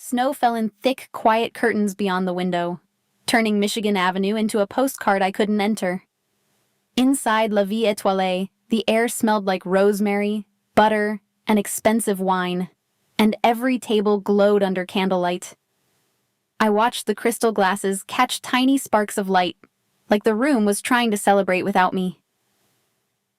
Snow fell in thick, quiet curtains beyond the window, turning Michigan Avenue into a postcard I couldn't enter. Inside La Vie Étoilée, the air smelled like rosemary, butter, and expensive wine, and every table glowed under candlelight. I watched the crystal glasses catch tiny sparks of light, like the room was trying to celebrate without me.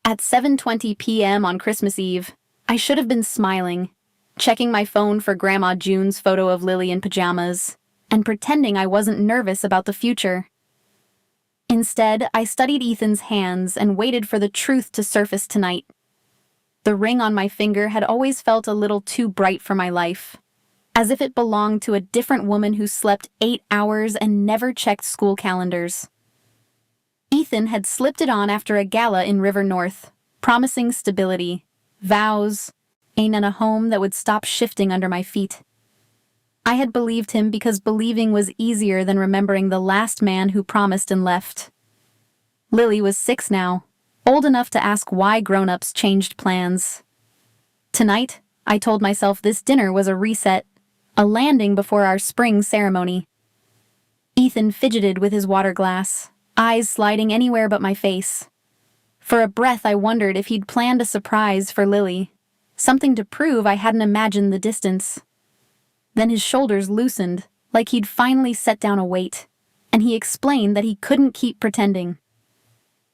At 7:20 p.m. on Christmas Eve, I should have been smiling, checking my phone for Grandma June's photo of Lily in pajamas, and pretending I wasn't nervous about the future. Instead, I studied Ethan's hands and waited for the truth to surface tonight. The ring on my finger had always felt a little too bright for my life, as if it belonged to a different woman who slept 8 hours and never checked school calendars. Ethan had slipped it on after a gala in River North, promising stability, vows, and a home that would stop shifting under my feet. I had believed him because believing was easier than remembering the last man who promised and left. Lily was 6 now, old enough to ask why grown-ups changed plans. Tonight, I told myself this dinner was a reset, a landing before our spring ceremony. Ethan fidgeted with his water glass, eyes sliding anywhere but my face. For a breath, I wondered if he'd planned a surprise for Lily, something to prove I hadn't imagined the distance. Then his shoulders loosened, like he'd finally set down a weight, and he explained that he couldn't keep pretending.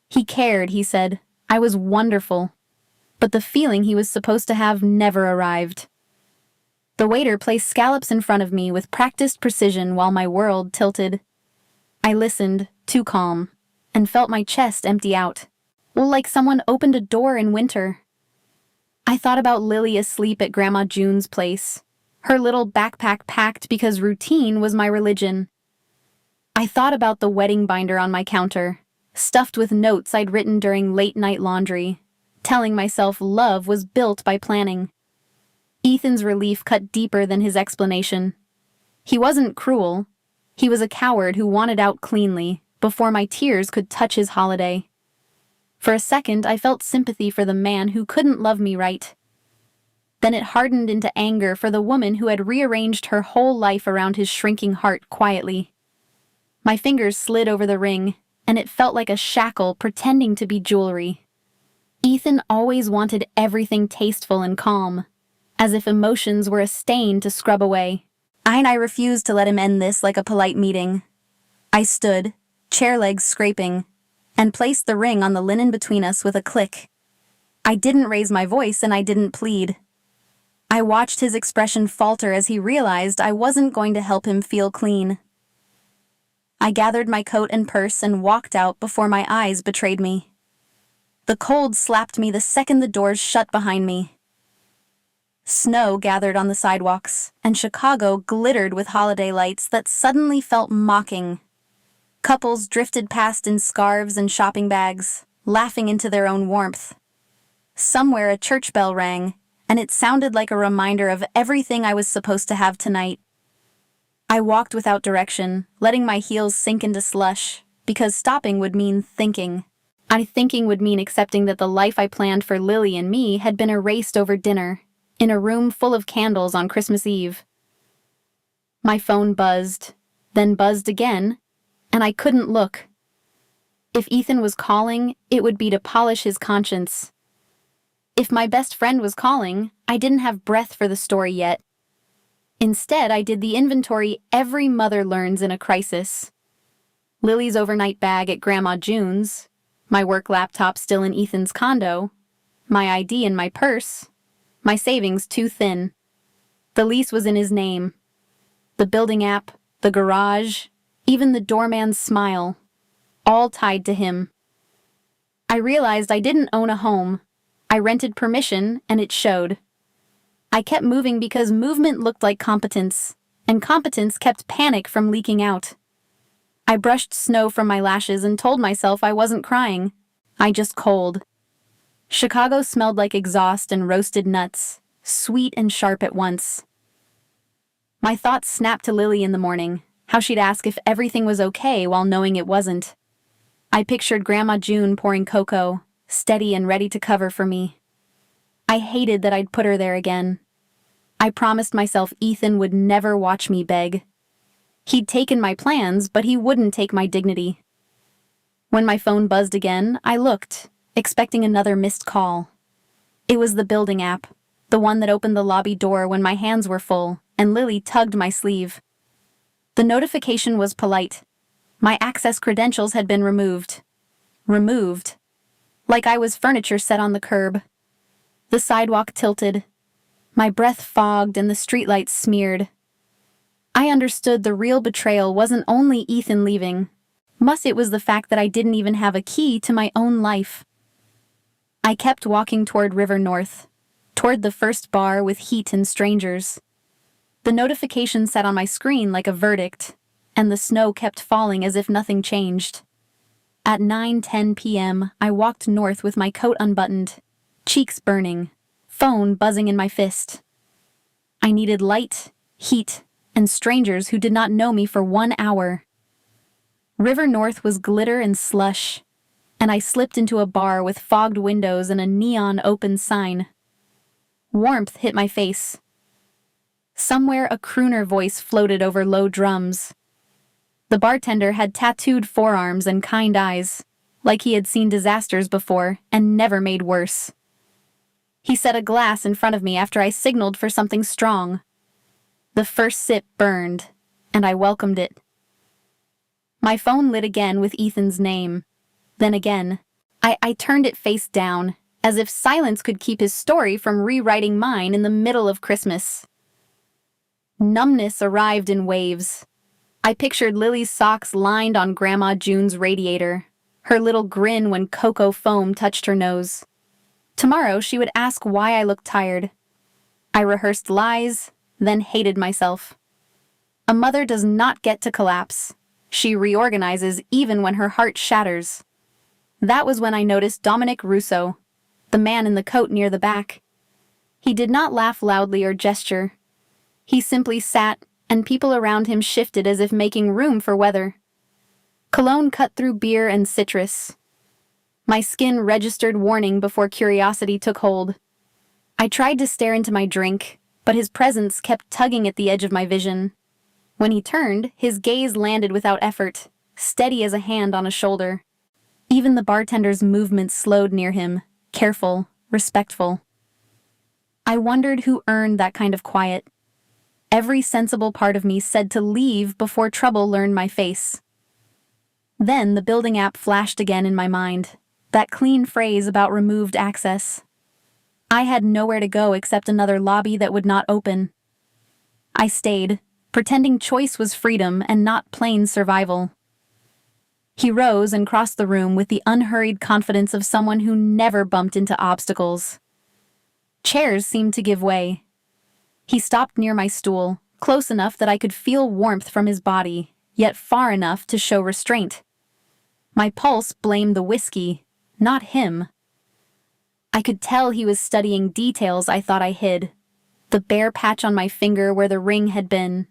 He cared, he said. I was wonderful. But the feeling he was supposed to have never arrived. The waiter placed scallops in front of me with practiced precision while my world tilted. I listened, too calm, and felt my chest empty out, like someone opened a door in winter. I thought about Lily asleep at Grandma June's place, her little backpack packed because routine was my religion. I thought about the wedding binder on my counter, stuffed with notes I'd written during late-night laundry, telling myself love was built by planning. Ethan's relief cut deeper than his explanation. He wasn't cruel. He was a coward who wanted out cleanly, before my tears could touch his holiday. For a second, I felt sympathy for the man who couldn't love me right. Then it hardened into anger for the woman who had rearranged her whole life around his shrinking heart quietly. My fingers slid over the ring, and it felt like a shackle pretending to be jewelry. Ethan always wanted everything tasteful and calm, as if emotions were a stain to scrub away. I refused to let him end this like a polite meeting. I stood, chair legs scraping, and placed the ring on the linen between us with a click. I didn't raise my voice and I didn't plead. I watched his expression falter as he realized I wasn't going to help him feel clean. I gathered my coat and purse and walked out before my eyes betrayed me. The cold slapped me the second the doors shut behind me. Snow gathered on the sidewalks, and Chicago glittered with holiday lights that suddenly felt mocking. Couples drifted past in scarves and shopping bags, laughing into their own warmth. Somewhere a church bell rang, and it sounded like a reminder of everything I was supposed to have tonight. I walked without direction, letting my heels sink into slush, because stopping would mean thinking. Thinking would mean accepting that the life I planned for Lily and me had been erased over dinner, in a room full of candles on Christmas Eve. My phone buzzed, then buzzed again, and I couldn't look. If Ethan was calling, it would be to polish his conscience. If my best friend was calling, I didn't have breath for the story yet. Instead, I did the inventory every mother learns in a crisis. Lily's overnight bag at Grandma June's, my work laptop still in Ethan's condo, my ID in my purse, my savings too thin. The lease was in his name. The building app, the garage, even the doorman's smile, all tied to him. I realized I didn't own a home. I rented permission, and it showed. I kept moving because movement looked like competence, and competence kept panic from leaking out. I brushed snow from my lashes and told myself I wasn't crying. I just cold. Chicago smelled like exhaust and roasted nuts, sweet and sharp at once. My thoughts snapped to Lily in the morning, how she'd ask if everything was okay while knowing it wasn't. I pictured Grandma June pouring cocoa, steady and ready to cover for me. I hated that I'd put her there again. I promised myself Ethan would never watch me beg. He'd taken my plans, but he wouldn't take my dignity. When my phone buzzed again, I looked, expecting another missed call. It was the building app, the one that opened the lobby door when my hands were full, and Lily tugged my sleeve. The notification was polite. My access credentials had been removed. Removed. Like I was furniture set on the curb. The sidewalk tilted. My breath fogged and the streetlights smeared. I understood the real betrayal wasn't only Ethan leaving. It was the fact that I didn't even have a key to my own life. I kept walking toward River North, toward the first bar with heat and strangers. The notification sat on my screen like a verdict, and the snow kept falling as if nothing changed. At 9:10 p.m., I walked north with my coat unbuttoned, cheeks burning, phone buzzing in my fist. I needed light, heat, and strangers who did not know me for 1 hour. River North was glitter and slush, and I slipped into a bar with fogged windows and a neon open sign. Warmth hit my face. Somewhere a crooner voice floated over low drums. The bartender had tattooed forearms and kind eyes, like he had seen disasters before and never made worse. He set a glass in front of me after I signaled for something strong. The first sip burned, and I welcomed it. My phone lit again with Ethan's name. Then again. I turned it face down, as if silence could keep his story from rewriting mine in the middle of Christmas. Numbness arrived in waves. I pictured Lily's socks lined on Grandma June's radiator, her little grin when cocoa foam touched her nose. Tomorrow she would ask why I looked tired. I rehearsed lies, then hated myself. A mother does not get to collapse. She reorganizes even when her heart shatters. That was when I noticed Dominic Russo, the man in the coat near the back. He did not laugh loudly or gesture. He simply sat, and people around him shifted as if making room for weather. Cologne cut through beer and citrus. My skin registered warning before curiosity took hold. I tried to stare into my drink, but his presence kept tugging at the edge of my vision. When he turned, his gaze landed without effort, steady as a hand on a shoulder. Even the bartender's movements slowed near him, careful, respectful. I wondered who earned that kind of quiet. Every sensible part of me said to leave before trouble learned my face. Then the building app flashed again in my mind, that clean phrase about removed access. I had nowhere to go except another lobby that would not open. I stayed, pretending choice was freedom and not plain survival. He rose and crossed the room with the unhurried confidence of someone who never bumped into obstacles. Chairs seemed to give way. He stopped near my stool, close enough that I could feel warmth from his body, yet far enough to show restraint. My pulse blamed the whiskey, not him. I could tell he was studying details I thought I hid. The bare patch on my finger where the ring had been,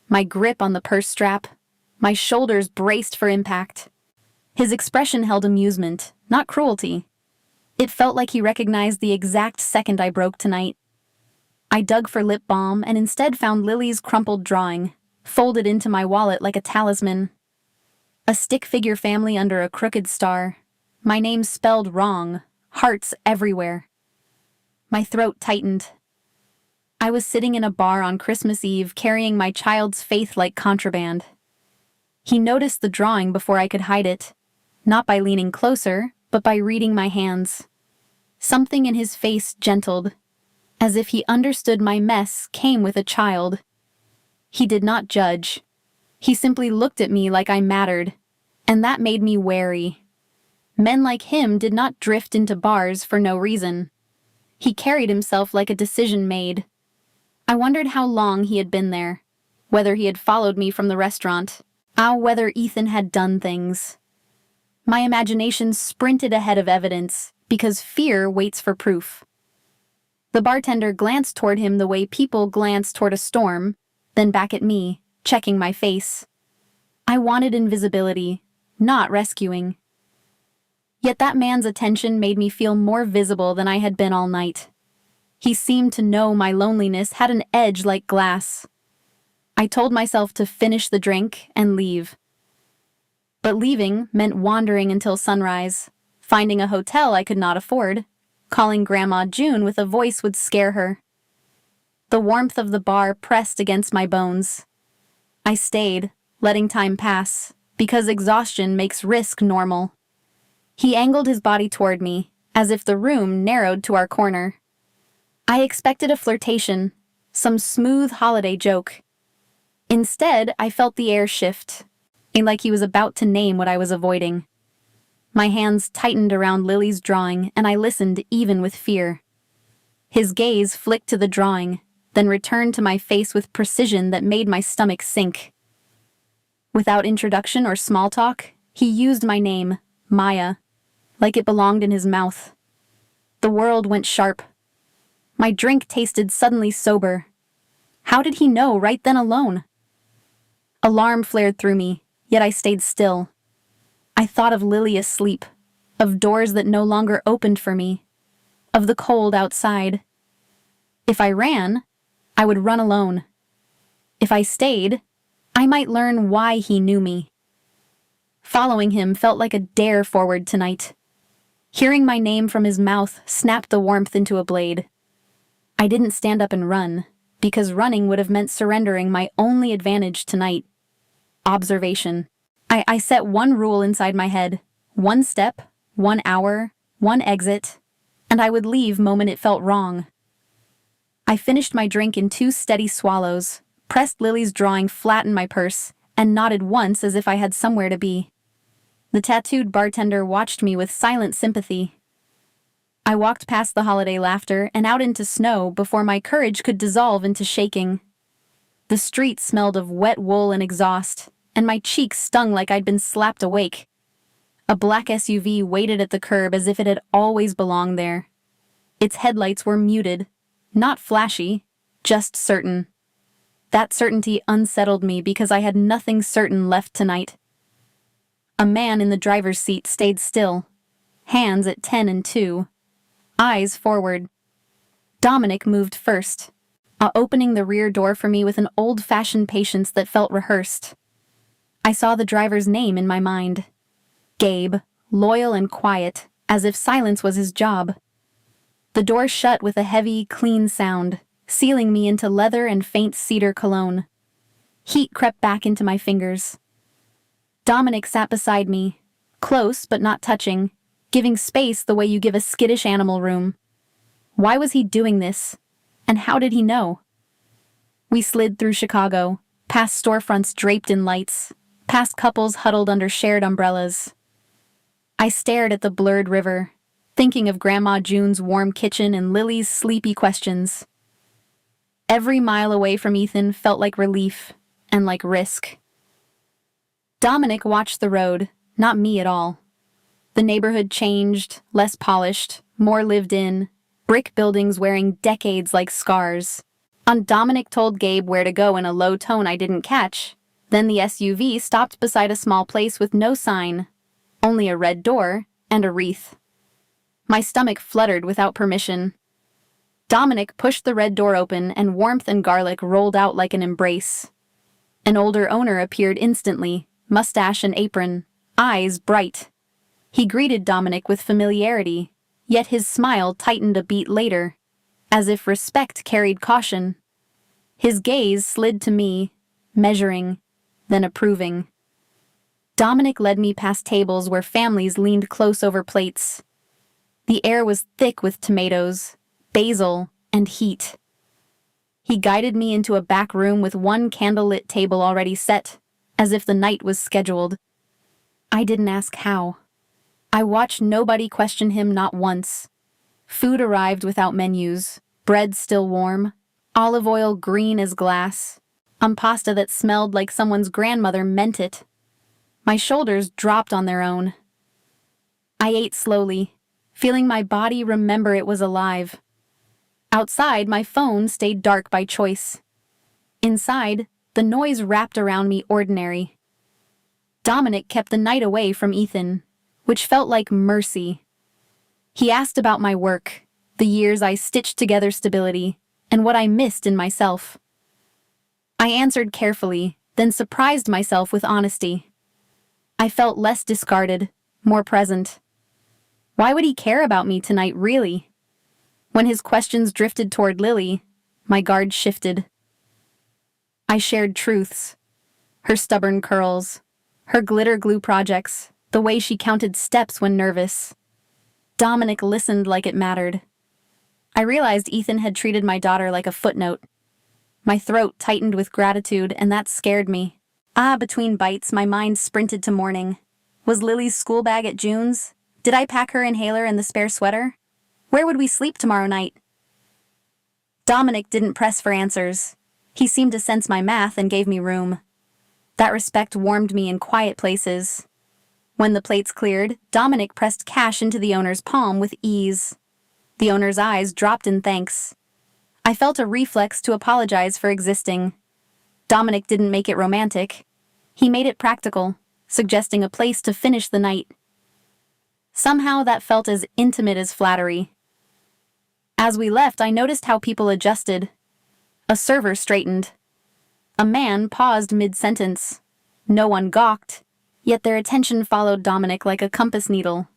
my grip on the purse strap, my shoulders braced for impact. His expression held amusement, not cruelty. It felt like he recognized the exact second I broke tonight. I dug for lip balm and instead found Lily's crumpled drawing, folded into my wallet like a talisman. A stick figure family under a crooked star. My name spelled wrong, hearts everywhere. My throat tightened. I was sitting in a bar on Christmas Eve carrying my child's faith like contraband. He noticed the drawing before I could hide it, not by leaning closer, but by reading my hands. Something in his face gentled, as if he understood my mess came with a child. He did not judge. He simply looked at me like I mattered, and that made me wary. Men like him did not drift into bars for no reason. He carried himself like a decision made. I wondered how long he had been there, whether he had followed me from the restaurant, whether Ethan had done things. My imagination sprinted ahead of evidence, because fear waits for proof. The bartender glanced toward him the way people glance toward a storm, then back at me, checking my face. I wanted invisibility, not rescuing. Yet that man's attention made me feel more visible than I had been all night. He seemed to know my loneliness had an edge like glass. I told myself to finish the drink and leave. But leaving meant wandering until sunrise, finding a hotel I could not afford. Calling Grandma June with a voice would scare her. The warmth of the bar pressed against my bones. I stayed, letting time pass, because exhaustion makes risk normal. He angled his body toward me, as if the room narrowed to our corner. I expected a flirtation, some smooth holiday joke. Instead, I felt the air shift, like he was about to name what I was avoiding. My hands tightened around Lily's drawing, and I listened even with fear. His gaze flicked to the drawing, then returned to my face with precision that made my stomach sink. Without introduction or small talk, he used my name, Maya, like it belonged in his mouth. The world went sharp. My drink tasted suddenly sober. How did he know right then alone? Alarm flared through me, yet I stayed still. I thought of Lily asleep, of doors that no longer opened for me, of the cold outside. If I ran, I would run alone. If I stayed, I might learn why he knew me. Following him felt like a dare forward tonight. Hearing my name from his mouth snapped the warmth into a blade. I didn't stand up and run, because running would have meant surrendering my only advantage tonight. Observation. I set one rule inside my head: 1 step, 1 hour, 1 exit, and I would leave moment it felt wrong. I finished my drink in 2 steady swallows, pressed Lily's drawing flat in my purse, and nodded once as if I had somewhere to be. The tattooed bartender watched me with silent sympathy. I walked past the holiday laughter and out into snow before my courage could dissolve into shaking. The street smelled of wet wool and exhaust, and my cheeks stung like I'd been slapped awake. A black SUV waited at the curb as if it had always belonged there. Its headlights were muted, not flashy, just certain. That certainty unsettled me because I had nothing certain left tonight. A man in the driver's seat stayed still, hands at 10 and 2, eyes forward. Dominic moved first, opening the rear door for me with an old-fashioned patience that felt rehearsed. I saw the driver's name in my mind. Gabe, loyal and quiet, as if silence was his job. The door shut with a heavy, clean sound, sealing me into leather and faint cedar cologne. Heat crept back into my fingers. Dominic sat beside me, close but not touching, giving space the way you give a skittish animal room. Why was he doing this? And how did he know? We slid through Chicago, past storefronts draped in lights, past couples huddled under shared umbrellas. I stared at the blurred river, thinking of Grandma June's warm kitchen and Lily's sleepy questions. Every mile away from Ethan felt like relief and like risk. Dominic watched the road, not me at all. The neighborhood changed, less polished, more lived in, brick buildings wearing decades like scars. Dominic told Gabe where to go in a low tone I didn't catch. Then the SUV stopped beside a small place with no sign, only a red door and a wreath. My stomach fluttered without permission. Dominic pushed the red door open and warmth and garlic rolled out like an embrace. An older owner appeared instantly, mustache and apron, eyes bright. He greeted Dominic with familiarity, yet his smile tightened a beat later, as if respect carried caution. His gaze slid to me, measuring, then approving. Dominic led me past tables where families leaned close over plates. The air was thick with tomatoes, basil, and heat. He guided me into a back room with one candlelit table already set, as if the night was scheduled. I didn't ask how. I watched nobody question him not once. Food arrived without menus, bread still warm, olive oil green as glass, pasta that smelled like someone's grandmother meant it. My shoulders dropped on their own. I ate slowly, feeling my body remember it was alive. Outside, my phone stayed dark by choice. Inside, the noise wrapped around me ordinary. Dominic kept the night away from Ethan, which felt like mercy. He asked about my work, the years I stitched together stability, and what I missed in myself. I answered carefully, then surprised myself with honesty. I felt less discarded, more present. Why would he care about me tonight, really? When his questions drifted toward Lily, my guard shifted. I shared truths. Her stubborn curls, her glitter glue projects, the way she counted steps when nervous. Dominic listened like it mattered. I realized Ethan had treated my daughter like a footnote. My throat tightened with gratitude, and that scared me. Between bites, my mind sprinted to morning. Was Lily's school bag at June's? Did I pack her inhaler and the spare sweater? Where would we sleep tomorrow night? Dominic didn't press for answers. He seemed to sense my math and gave me room. That respect warmed me in quiet places. When the plates cleared, Dominic pressed cash into the owner's palm with ease. The owner's eyes dropped in thanks. I felt a reflex to apologize for existing. Dominic didn't make it romantic. He made it practical, suggesting a place to finish the night. Somehow that felt as intimate as flattery. As we left, I noticed how people adjusted. A server straightened. A man paused mid-sentence. No one gawked, yet their attention followed Dominic like a compass needle.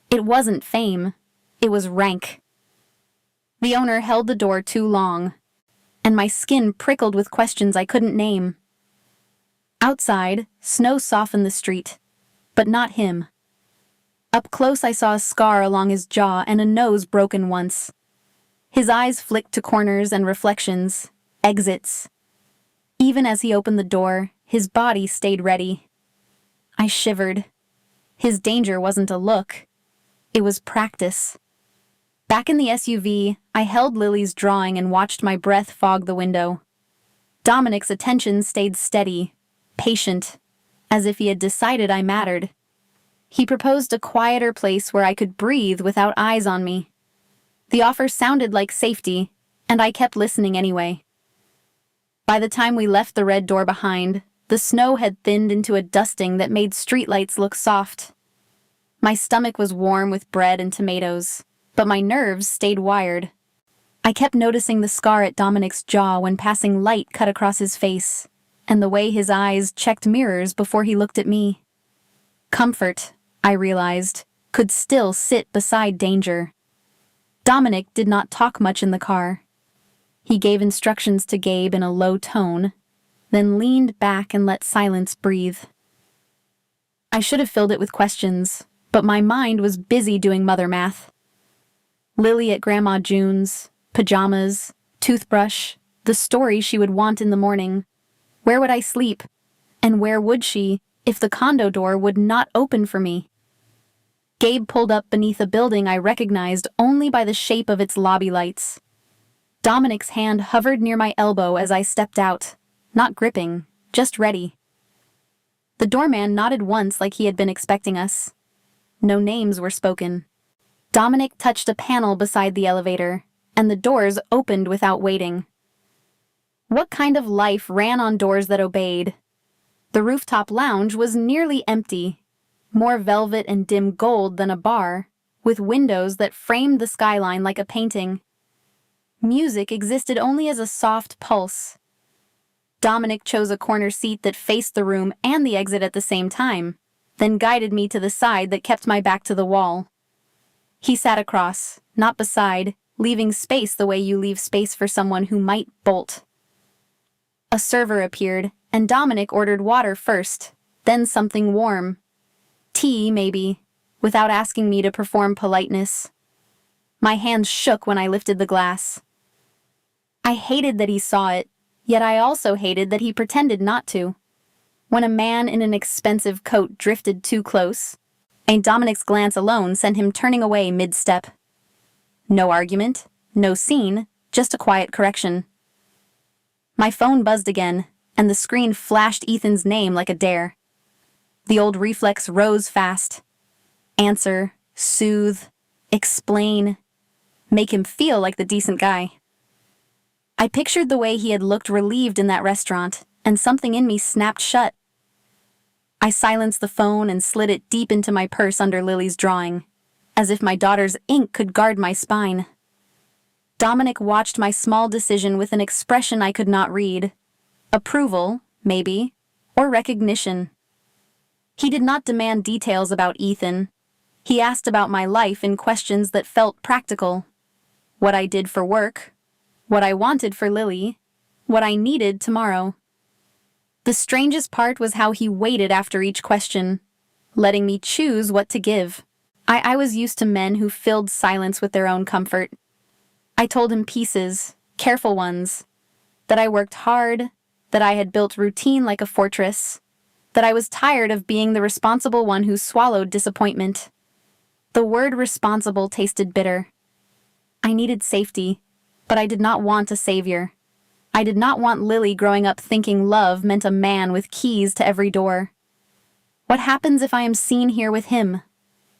It wasn't fame. It was rank. The owner held the door too long, and my skin prickled with questions I couldn't name. Outside, snow softened the street, but not him. Up close I saw a scar along his jaw and a nose broken once. His eyes flicked to corners and reflections, exits. Even as he opened the door, his body stayed ready. I shivered. His danger wasn't a look. It was practice. Back in the SUV, I held Lily's drawing and watched my breath fog the window. Dominic's attention stayed steady, patient, as if he had decided I mattered. He proposed a quieter place where I could breathe without eyes on me. The offer sounded like safety, and I kept listening anyway. By the time we left the red door behind, the snow had thinned into a dusting that made streetlights look soft. My stomach was warm with bread and tomatoes, but my nerves stayed wired. I kept noticing the scar at Dominic's jaw when passing light cut across his face, and the way his eyes checked mirrors before he looked at me. Comfort, I realized, could still sit beside danger. Dominic did not talk much in the car. He gave instructions to Gabe in a low tone, then leaned back and let silence breathe. I should have filled it with questions, but my mind was busy doing mother math. Lily at Grandma June's, pajamas, toothbrush, the story she would want in the morning. Where would I sleep? And where would she, if the condo door would not open for me? Gabe pulled up beneath a building I recognized only by the shape of its lobby lights. Dominic's hand hovered near my elbow as I stepped out, not gripping, just ready. The doorman nodded once like he had been expecting us. No names were spoken. Dominic touched a panel beside the elevator, and the doors opened without waiting. What kind of life ran on doors that obeyed? The rooftop lounge was nearly empty, more velvet and dim gold than a bar, with windows that framed the skyline like a painting. Music existed only as a soft pulse. Dominic chose a corner seat that faced the room and the exit at the same time, then guided me to the side that kept my back to the wall. He sat across, not beside, leaving space the way you leave space for someone who might bolt. A server appeared, and Dominic ordered water first, then something warm. Tea, maybe, without asking me to perform politeness. My hands shook when I lifted the glass. I hated that he saw it, yet I also hated that he pretended not to. When a man in an expensive coat drifted too close, and Dominic's glance alone sent him turning away mid-step. No argument, no scene, just a quiet correction. My phone buzzed again, and the screen flashed Ethan's name like a dare. The old reflex rose fast. Answer, soothe, explain, make him feel like the decent guy. I pictured the way he had looked relieved in that restaurant, and something in me snapped shut. I silenced the phone and slid it deep into my purse under Lily's drawing, as if my daughter's ink could guard my spine. Dominic watched my small decision with an expression I could not read. Approval, maybe, or recognition. He did not demand details about Ethan. He asked about my life in questions that felt practical. What I did for work, what I wanted for Lily, what I needed tomorrow. The strangest part was how he waited after each question, letting me choose what to give. I was used to men who filled silence with their own comfort. I told him pieces, careful ones, that I worked hard, that I had built routine like a fortress, that I was tired of being the responsible one who swallowed disappointment. The word responsible tasted bitter. I needed safety, but I did not want a savior. I did not want Lily growing up thinking love meant a man with keys to every door. What happens if I am seen here with him?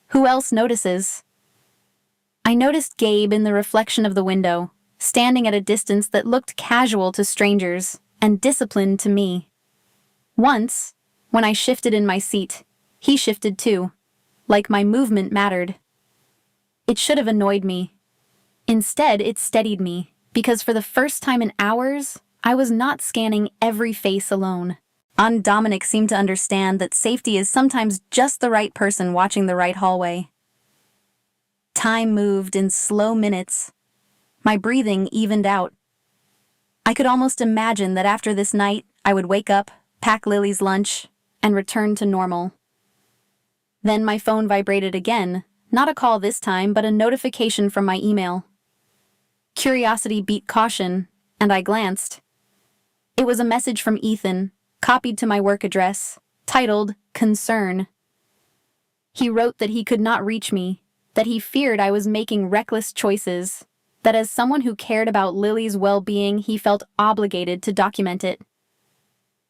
Who else notices? I noticed Gabe in the reflection of the window, standing at a distance that looked casual to strangers and disciplined to me. Once, when I shifted in my seat, he shifted too, like my movement mattered. It should have annoyed me. Instead, it steadied me, because for the first time in hours, I was not scanning every face alone. Dominic seemed to understand that safety is sometimes just the right person watching the right hallway. Time moved in slow minutes. My breathing evened out. I could almost imagine that after this night, I would wake up, pack Lily's lunch, and return to normal. Then my phone vibrated again, not a call this time, but a notification from my email. Curiosity beat caution, and I glanced. It was a message from Ethan, copied to my work address, titled Concern. He wrote that he could not reach me, that he feared I was making reckless choices, that as someone who cared about Lily's well-being, he felt obligated to document it.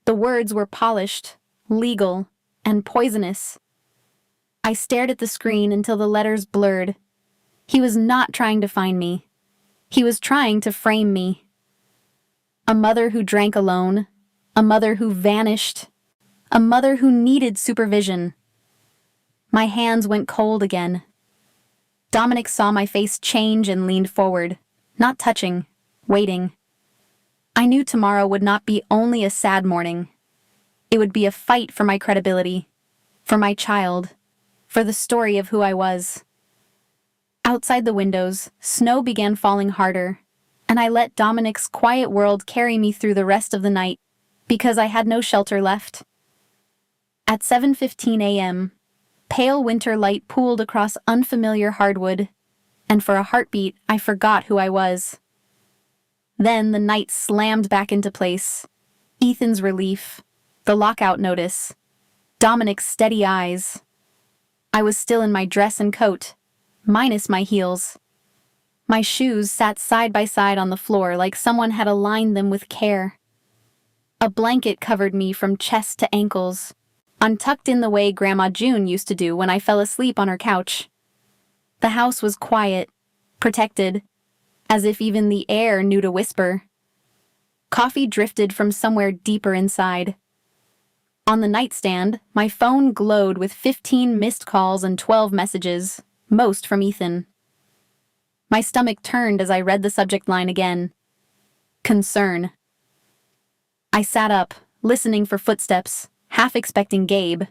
The words were polished, legal, and poisonous. I stared at the screen until the letters blurred. He was not trying to find me. He was trying to frame me. A mother who drank alone, a mother who vanished, a mother who needed supervision. My hands went cold again. Dominic saw my face change and leaned forward, not touching, waiting. I knew tomorrow would not be only a sad morning. It would be a fight for my credibility, for my child, for the story of who I was. Outside the windows, snow began falling harder, and I let Dominic's quiet world carry me through the rest of the night, because I had no shelter left. At 7:15 a.m., pale winter light pooled across unfamiliar hardwood, and for a heartbeat, I forgot who I was. Then the night slammed back into place. Ethan's relief, the lockout notice, Dominic's steady eyes. I was still in my dress and coat, minus my heels. My shoes sat side by side on the floor like someone had aligned them with care. A blanket covered me from chest to ankles, untucked in the way Grandma June used to do when I fell asleep on her couch. The house was quiet, protected, as if even the air knew to whisper. Coffee drifted from somewhere deeper inside. On the nightstand, my phone glowed with 15 missed calls and 12 messages, most from Ethan. My stomach turned as I read the subject line again. Concern. I sat up, listening for footsteps, half expecting Gabe.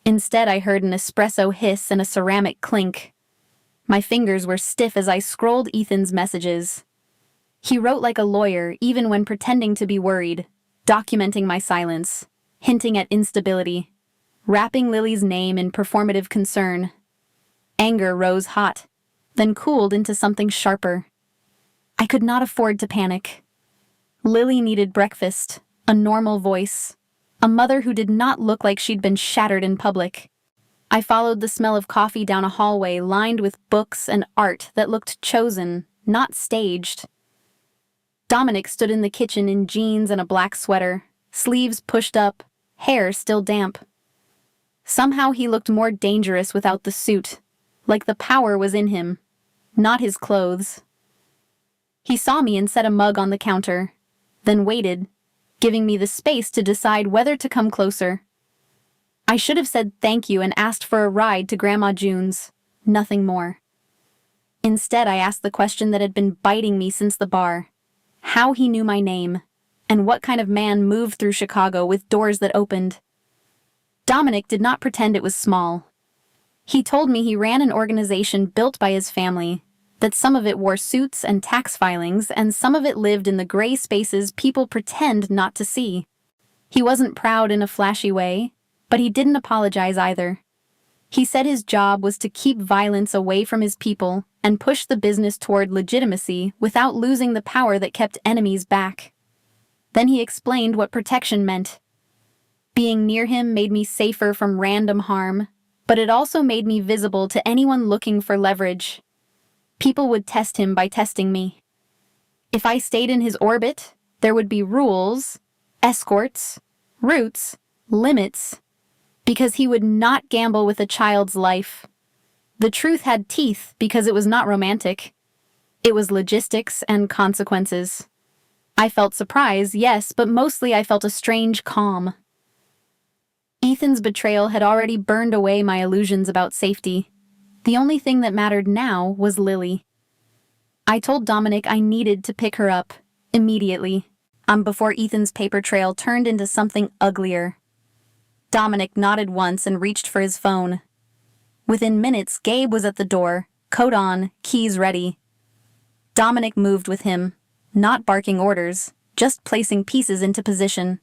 Instead, I heard an espresso hiss and a ceramic clink. My fingers were stiff as I scrolled Ethan's messages. He wrote like a lawyer, even when pretending to be worried, documenting my silence, hinting at instability, wrapping Lily's name in performative concern. Anger rose hot, then cooled into something sharper. I could not afford to panic. Lily needed breakfast, a normal voice, a mother who did not look like she'd been shattered in public. I followed the smell of coffee down a hallway lined with books and art that looked chosen, not staged. Dominic stood in the kitchen in jeans and a black sweater, sleeves pushed up, hair still damp. Somehow he looked more dangerous without the suit, like the power was in him, not his clothes. He saw me and set a mug on the counter, then waited, giving me the space to decide whether to come closer. I should have said thank you and asked for a ride to Grandma June's, nothing more. Instead, I asked the question that had been biting me since the bar: how he knew my name, and what kind of man moved through Chicago with doors that opened. Dominic did not pretend it was small. He told me he ran an organization built by his family, that some of it wore suits and tax filings, and some of it lived in the gray spaces people pretend not to see. He wasn't proud in a flashy way, but he didn't apologize either. He said his job was to keep violence away from his people and push the business toward legitimacy without losing the power that kept enemies back. Then he explained what protection meant. Being near him made me safer from random harm, but it also made me visible to anyone looking for leverage. People would test him by testing me. If I stayed in his orbit, there would be rules, escorts, routes, limits, because he would not gamble with a child's life. The truth had teeth because it was not romantic. It was logistics and consequences. I felt surprise, yes, but mostly I felt a strange calm. Ethan's betrayal had already burned away my illusions about safety. The only thing that mattered now was Lily. I told Dominic I needed to pick her up, immediately, before Ethan's paper trail turned into something uglier. Dominic nodded once and reached for his phone. Within minutes, Gabe was at the door, coat on, keys ready. Dominic moved with him, not barking orders, just placing pieces into position.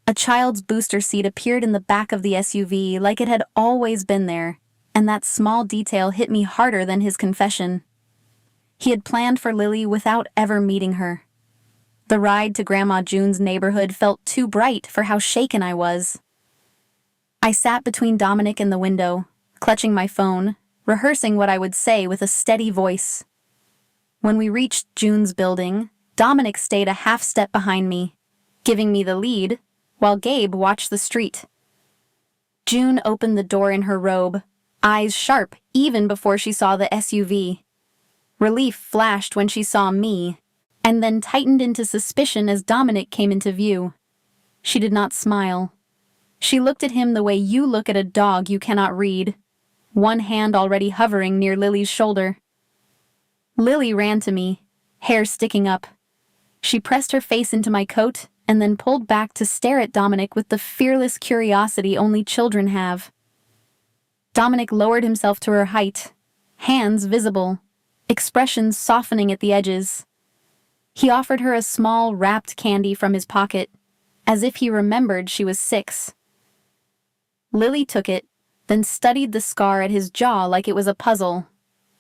A child's booster seat appeared in the back of the SUV like it had always been there, and that small detail hit me harder than his confession. He had planned for Lily without ever meeting her. The ride to Grandma June's neighborhood felt too bright for how shaken I was. I sat between Dominic and the window, clutching my phone, rehearsing what I would say with a steady voice. When we reached June's building, Dominic stayed a half step behind me, giving me the lead, while Gabe watched the street. June opened the door in her robe, eyes sharp even before she saw the SUV. Relief flashed when she saw me, and then tightened into suspicion as Dominic came into view. She did not smile. She looked at him the way you look at a dog you cannot read, one hand already hovering near Lily's shoulder. Lily ran to me, hair sticking up. She pressed her face into my coat and then pulled back to stare at Dominic with the fearless curiosity only children have. Dominic lowered himself to her height, hands visible, expressions softening at the edges. He offered her a small, wrapped candy from his pocket, as if he remembered she was 6. Lily took it, then studied the scar at his jaw like it was a puzzle,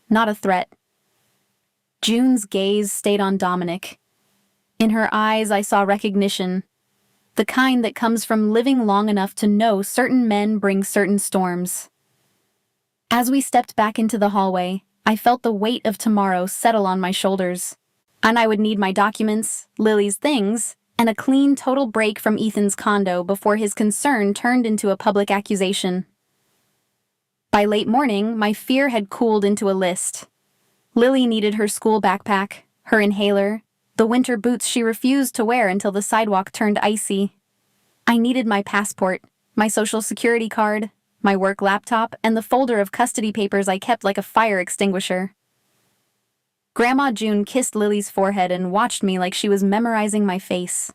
not a threat. June's gaze stayed on Dominic. In her eyes I saw recognition, the kind that comes from living long enough to know certain men bring certain storms. As we stepped back into the hallway, I felt the weight of tomorrow settle on my shoulders. And I would need my documents, Lily's things, and a clean total break from Ethan's condo before his concern turned into a public accusation. By late morning, my fear had cooled into a list. Lily needed her school backpack, her inhaler, the winter boots she refused to wear until the sidewalk turned icy. I needed my passport, my social security card, my work laptop, and the folder of custody papers I kept like a fire extinguisher. Grandma June kissed Lily's forehead and watched me like she was memorizing my face.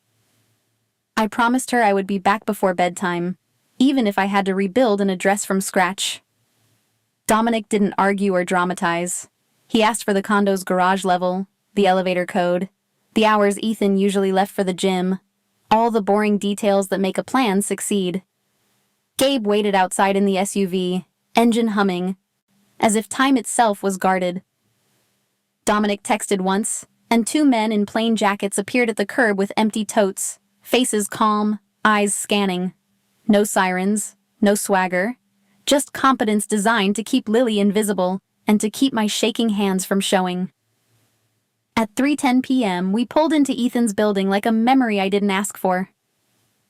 I promised her I would be back before bedtime, even if I had to rebuild an address from scratch. Dominic didn't argue or dramatize. He asked for the condo's garage level, the elevator code, the hours Ethan usually left for the gym, all the boring details that make a plan succeed. Gabe waited outside in the SUV, engine humming, as if time itself was guarded. Dominic texted once, and 2 men in plain jackets appeared at the curb with empty totes, faces calm, eyes scanning. No sirens, no swagger, just competence designed to keep Lily invisible and to keep my shaking hands from showing. At 3:10 p.m., we pulled into Ethan's building like a memory I didn't ask for.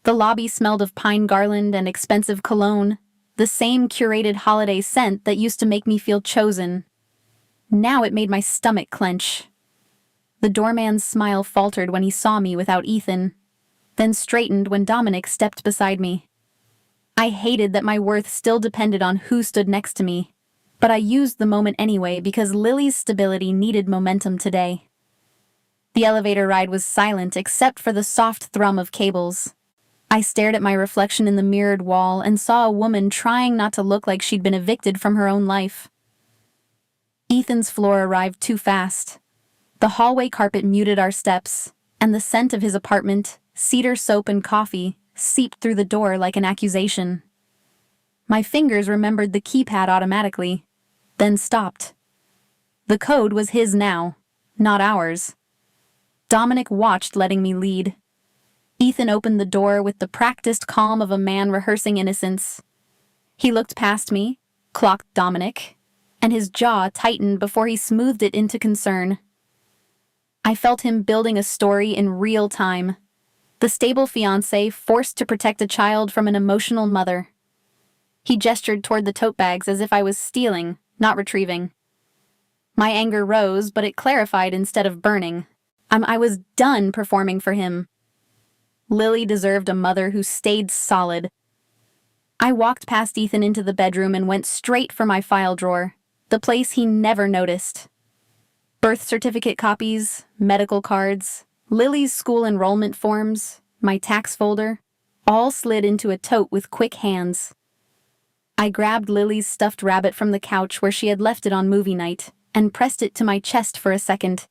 The lobby smelled of pine garland and expensive cologne, the same curated holiday scent that used to make me feel chosen. Now it made my stomach clench. The doorman's smile faltered when he saw me without Ethan, then straightened when Dominic stepped beside me. I hated that my worth still depended on who stood next to me. but I used the moment anyway because Lily's stability needed momentum today. The elevator ride was silent except for the soft thrum of cables. I stared at my reflection in the mirrored wall and saw a woman trying not to look like she'd been evicted from her own life. Ethan's floor arrived too fast. The hallway carpet muted our steps, and the scent of his apartment, cedar soap and coffee, seeped through the door like an accusation. My fingers remembered the keypad automatically, then stopped. The code was his now, not ours. Dominic watched, letting me lead. Ethan opened the door with the practiced calm of a man rehearsing innocence. He looked past me, clocked Dominic, and his jaw tightened before he smoothed it into concern. I felt him building a story in real time. The stable fiancé forced to protect a child from an emotional mother. He gestured toward the tote bags as if I was stealing, not retrieving. My anger rose, but it clarified instead of burning. I was done performing for him. Lily deserved a mother who stayed solid. I walked past Ethan into the bedroom and went straight for my file drawer, the place he never noticed. Birth certificate copies, medical cards, Lily's school enrollment forms, my tax folder, all slid into a tote with quick hands. I grabbed Lily's stuffed rabbit from the couch where she had left it on movie night and pressed it to my chest for a second.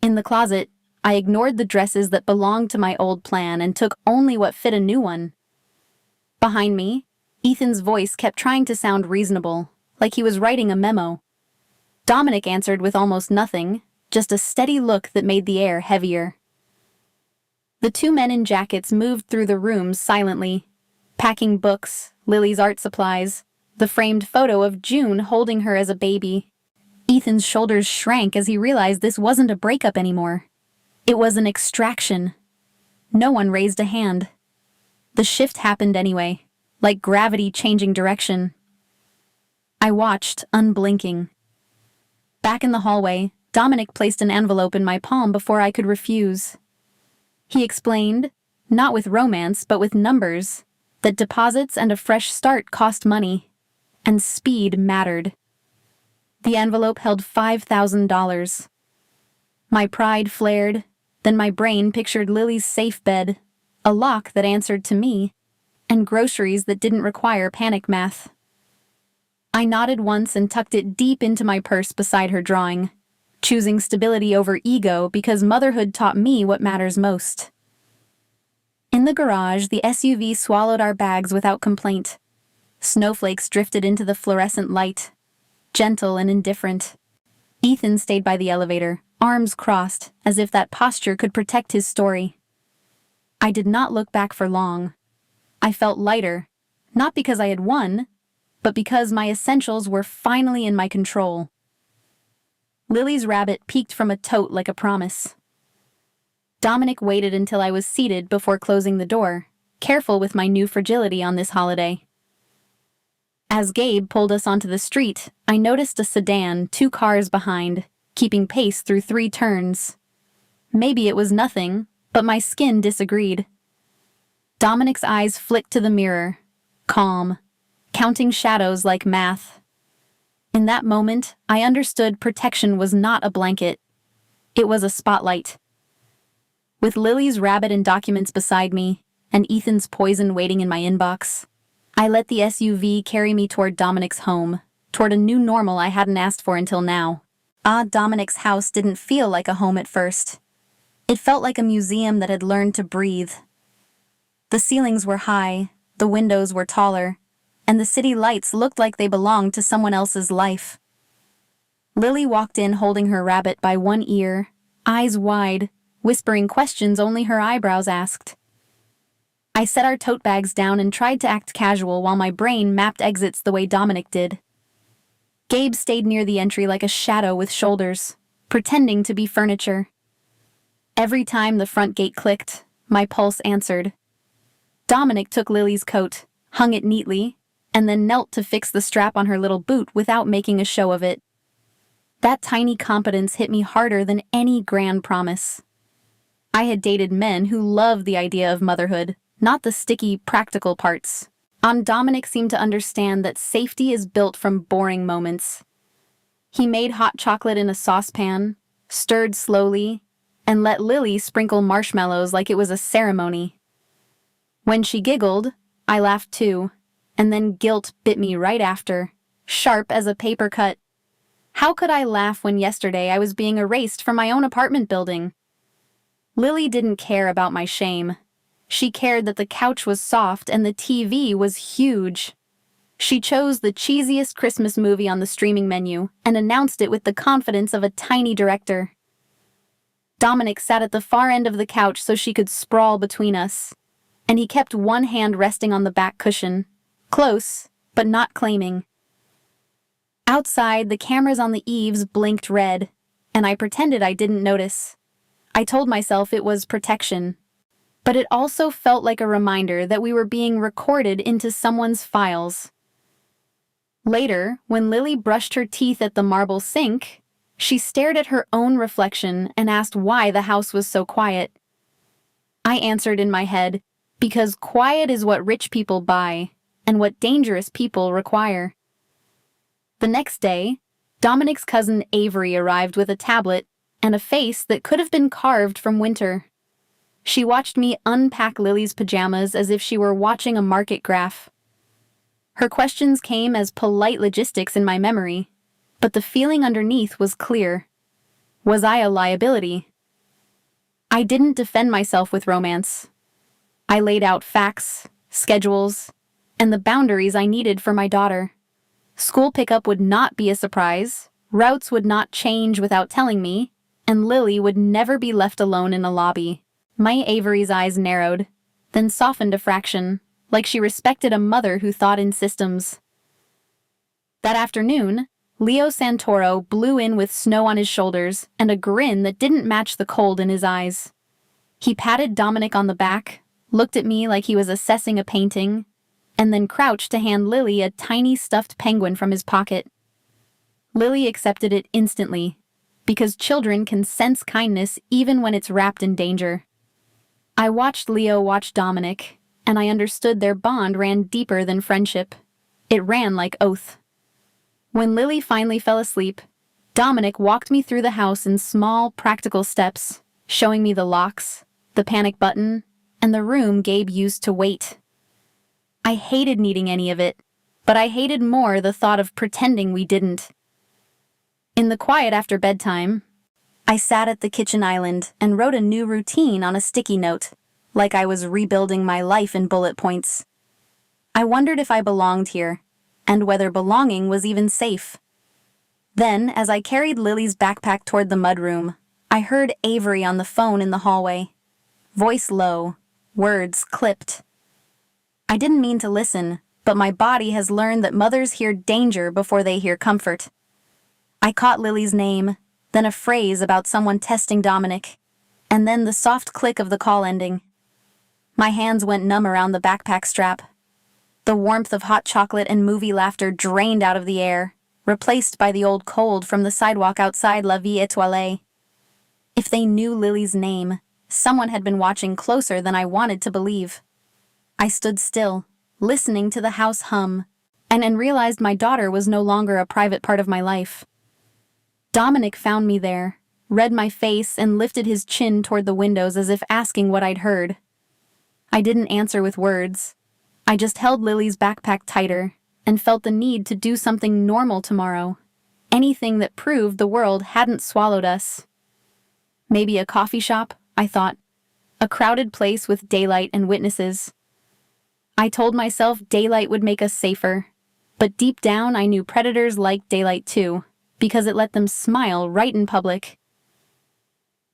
In the closet, I ignored the dresses that belonged to my old plan and took only what fit a new one. Behind me, Ethan's voice kept trying to sound reasonable, like he was writing a memo. Dominic answered with almost nothing, just a steady look that made the air heavier. The two men in jackets moved through the rooms silently, packing books, Lily's art supplies, the framed photo of June holding her as a baby. Ethan's shoulders shrank as he realized this wasn't a breakup anymore. It was an extraction. No one raised a hand. The shift happened anyway, like gravity changing direction. I watched, unblinking. Back in the hallway, Dominic placed an envelope in my palm before I could refuse. He explained, not with romance but with numbers, that deposits and a fresh start cost money, and speed mattered. The envelope held $5,000. My pride flared, then my brain pictured Lily's safe bed, a lock that answered to me, and groceries that didn't require panic math. I nodded once and tucked it deep into my purse beside her drawing, choosing stability over ego because motherhood taught me what matters most. In the garage, the SUV swallowed our bags without complaint. Snowflakes drifted into the fluorescent light, gentle and indifferent. Ethan stayed by the elevator, arms crossed, as if that posture could protect his story. I did not look back for long. I felt lighter, not because I had won, but because my essentials were finally in my control. Lily's rabbit peeked from a tote like a promise. Dominic waited until I was seated before closing the door, careful with my new fragility on this holiday. As Gabe pulled us onto the street, I noticed a sedan 2 cars behind, keeping pace through 3 turns. Maybe it was nothing, but my skin disagreed. Dominic's eyes flicked to the mirror, calm, counting shadows like math. In that moment, I understood protection was not a blanket. It was a spotlight. With Lily's rabbit and documents beside me, and Ethan's poison waiting in my inbox, I let the SUV carry me toward Dominic's home, toward a new normal I hadn't asked for until now. Dominic's house didn't feel like a home at first. It felt like a museum that had learned to breathe. The ceilings were high, the windows were taller, and the city lights looked like they belonged to someone else's life. Lily walked in holding her rabbit by one ear, eyes wide, whispering questions only her eyebrows asked. I set our tote bags down and tried to act casual while my brain mapped exits the way Dominic did. Gabe stayed near the entry like a shadow with shoulders, pretending to be furniture. Every time the front gate clicked, my pulse answered. Dominic took Lily's coat, hung it neatly, and then knelt to fix the strap on her little boot without making a show of it. That tiny competence hit me harder than any grand promise. I had dated men who loved the idea of motherhood, not the sticky, practical parts. Dominic seemed to understand that safety is built from boring moments. He made hot chocolate in a saucepan, stirred slowly, and let Lily sprinkle marshmallows like it was a ceremony. When she giggled, I laughed too, and then guilt bit me right after, sharp as a paper cut. How could I laugh when yesterday I was being erased from my own apartment building? Lily didn't care about my shame. She cared that the couch was soft and the TV was huge. She chose the cheesiest Christmas movie on the streaming menu and announced it with the confidence of a tiny director. Dominic sat at the far end of the couch so she could sprawl between us, and he kept one hand resting on the back cushion, close, but not claiming. Outside, the cameras on the eaves blinked red, and I pretended I didn't notice. I told myself it was protection, but it also felt like a reminder that we were being recorded into someone's files. Later, when Lily brushed her teeth at the marble sink, she stared at her own reflection and asked why the house was so quiet. I answered in my head, because quiet is what rich people buy and what dangerous people require. The next day, Dominic's cousin Avery arrived with a tablet and a face that could have been carved from winter. She watched me unpack Lily's pajamas as if she were watching a market graph. Her questions came as polite logistics in my memory, but the feeling underneath was clear. Was I a liability? I didn't defend myself with romance. I laid out facts, schedules, and the boundaries I needed for my daughter. School pickup would not be a surprise, routes would not change without telling me, and Lily would never be left alone in a lobby. My Avery's eyes narrowed, then softened a fraction, like she respected a mother who thought in systems. That afternoon, Leo Santoro blew in with snow on his shoulders and a grin that didn't match the cold in his eyes. He patted Dominic on the back, looked at me like he was assessing a painting, and then crouched to hand Lily a tiny stuffed penguin from his pocket. Lily accepted it instantly, because children can sense kindness even when it's wrapped in danger. I watched Leo watch Dominic, and I understood their bond ran deeper than friendship. It ran like oath. When Lily finally fell asleep, Dominic walked me through the house in small, practical steps, showing me the locks, the panic button, and the room Gabe used to wait. I hated needing any of it, but I hated more the thought of pretending we didn't. In the quiet after bedtime, I sat at the kitchen island and wrote a new routine on a sticky note, like I was rebuilding my life in bullet points. I wondered if I belonged here, and whether belonging was even safe. Then, as I carried Lily's backpack toward the mudroom, I heard Avery on the phone in the hallway. Voice low, words clipped. I didn't mean to listen, but my body has learned that mothers hear danger before they hear comfort. I caught Lily's name, then a phrase about someone testing Dominic, and then the soft click of the call ending. My hands went numb around the backpack strap. The warmth of hot chocolate and movie laughter drained out of the air, replaced by the old cold from the sidewalk outside La Vie Étoilée. If they knew Lily's name, someone had been watching closer than I wanted to believe. I stood still, listening to the house hum, and realized my daughter was no longer a private part of my life. Dominic found me there, read my face, and lifted his chin toward the windows as if asking what I'd heard. I didn't answer with words. I just held Lily's backpack tighter and felt the need to do something normal tomorrow. Anything that proved the world hadn't swallowed us. Maybe a coffee shop, I thought. A crowded place with daylight and witnesses. I told myself daylight would make us safer, but deep down I knew predators liked daylight too, because it let them smile right in public.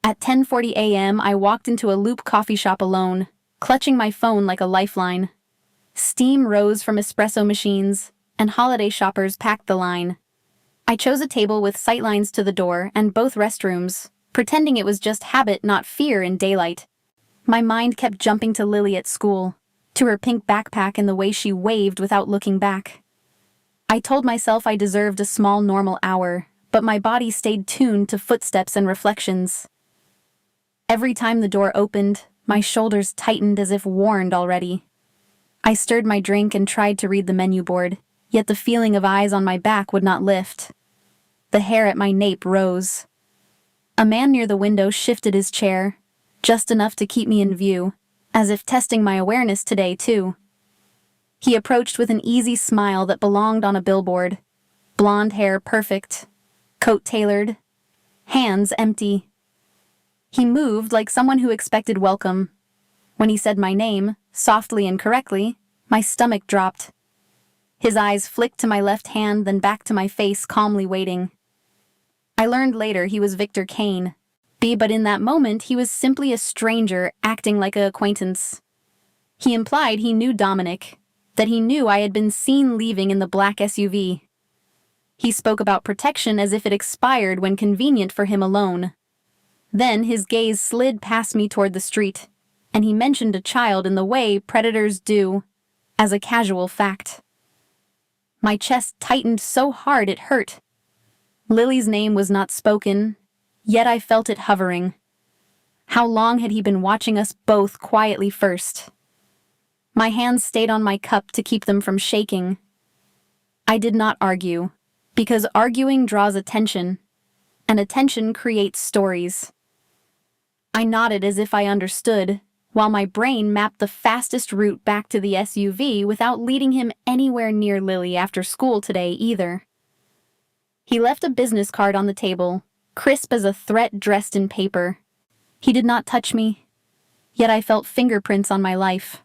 At 10:40 a.m., I walked into a Loop coffee shop alone, clutching my phone like a lifeline. Steam rose from espresso machines, and holiday shoppers packed the line. I chose a table with sightlines to the door and both restrooms, pretending it was just habit, not fear, in daylight. My mind kept jumping to Lily at school, to her pink backpack and the way she waved without looking back. I told myself I deserved a small normal hour, but my body stayed tuned to footsteps and reflections. Every time the door opened, my shoulders tightened as if warned already. I I stirred my drink and tried to read the menu board, yet the feeling of eyes on my back would not lift. The hair at my nape rose. A man near the window shifted his chair, just enough to keep me in view, as if testing my awareness today, too. He approached with an easy smile that belonged on a billboard. Blonde hair perfect, coat tailored, hands empty. He moved like someone who expected welcome. When he said my name, softly and correctly, my stomach dropped. His eyes flicked to my left hand, then back to my face, calmly waiting. I learned later he was Victor Kane, but in that moment he was simply a stranger acting like an acquaintance. He implied he knew Dominic, that he knew I had been seen leaving in the black SUV. He spoke about protection as if it expired when convenient for him alone. Then his gaze slid past me toward the street, and he mentioned a child in the way predators do, as a casual fact. My chest tightened so hard it hurt. Lily's name was not spoken, yet I felt it hovering. How long had he been watching us both quietly first? My hands stayed on my cup to keep them from shaking. I did not argue, because arguing draws attention, and attention creates stories. I nodded as if I understood, while my brain mapped the fastest route back to the SUV without leading him anywhere near Lily after school today either. He left a business card on the table, crisp as a threat dressed in paper. He did not touch me, yet I felt fingerprints on my life.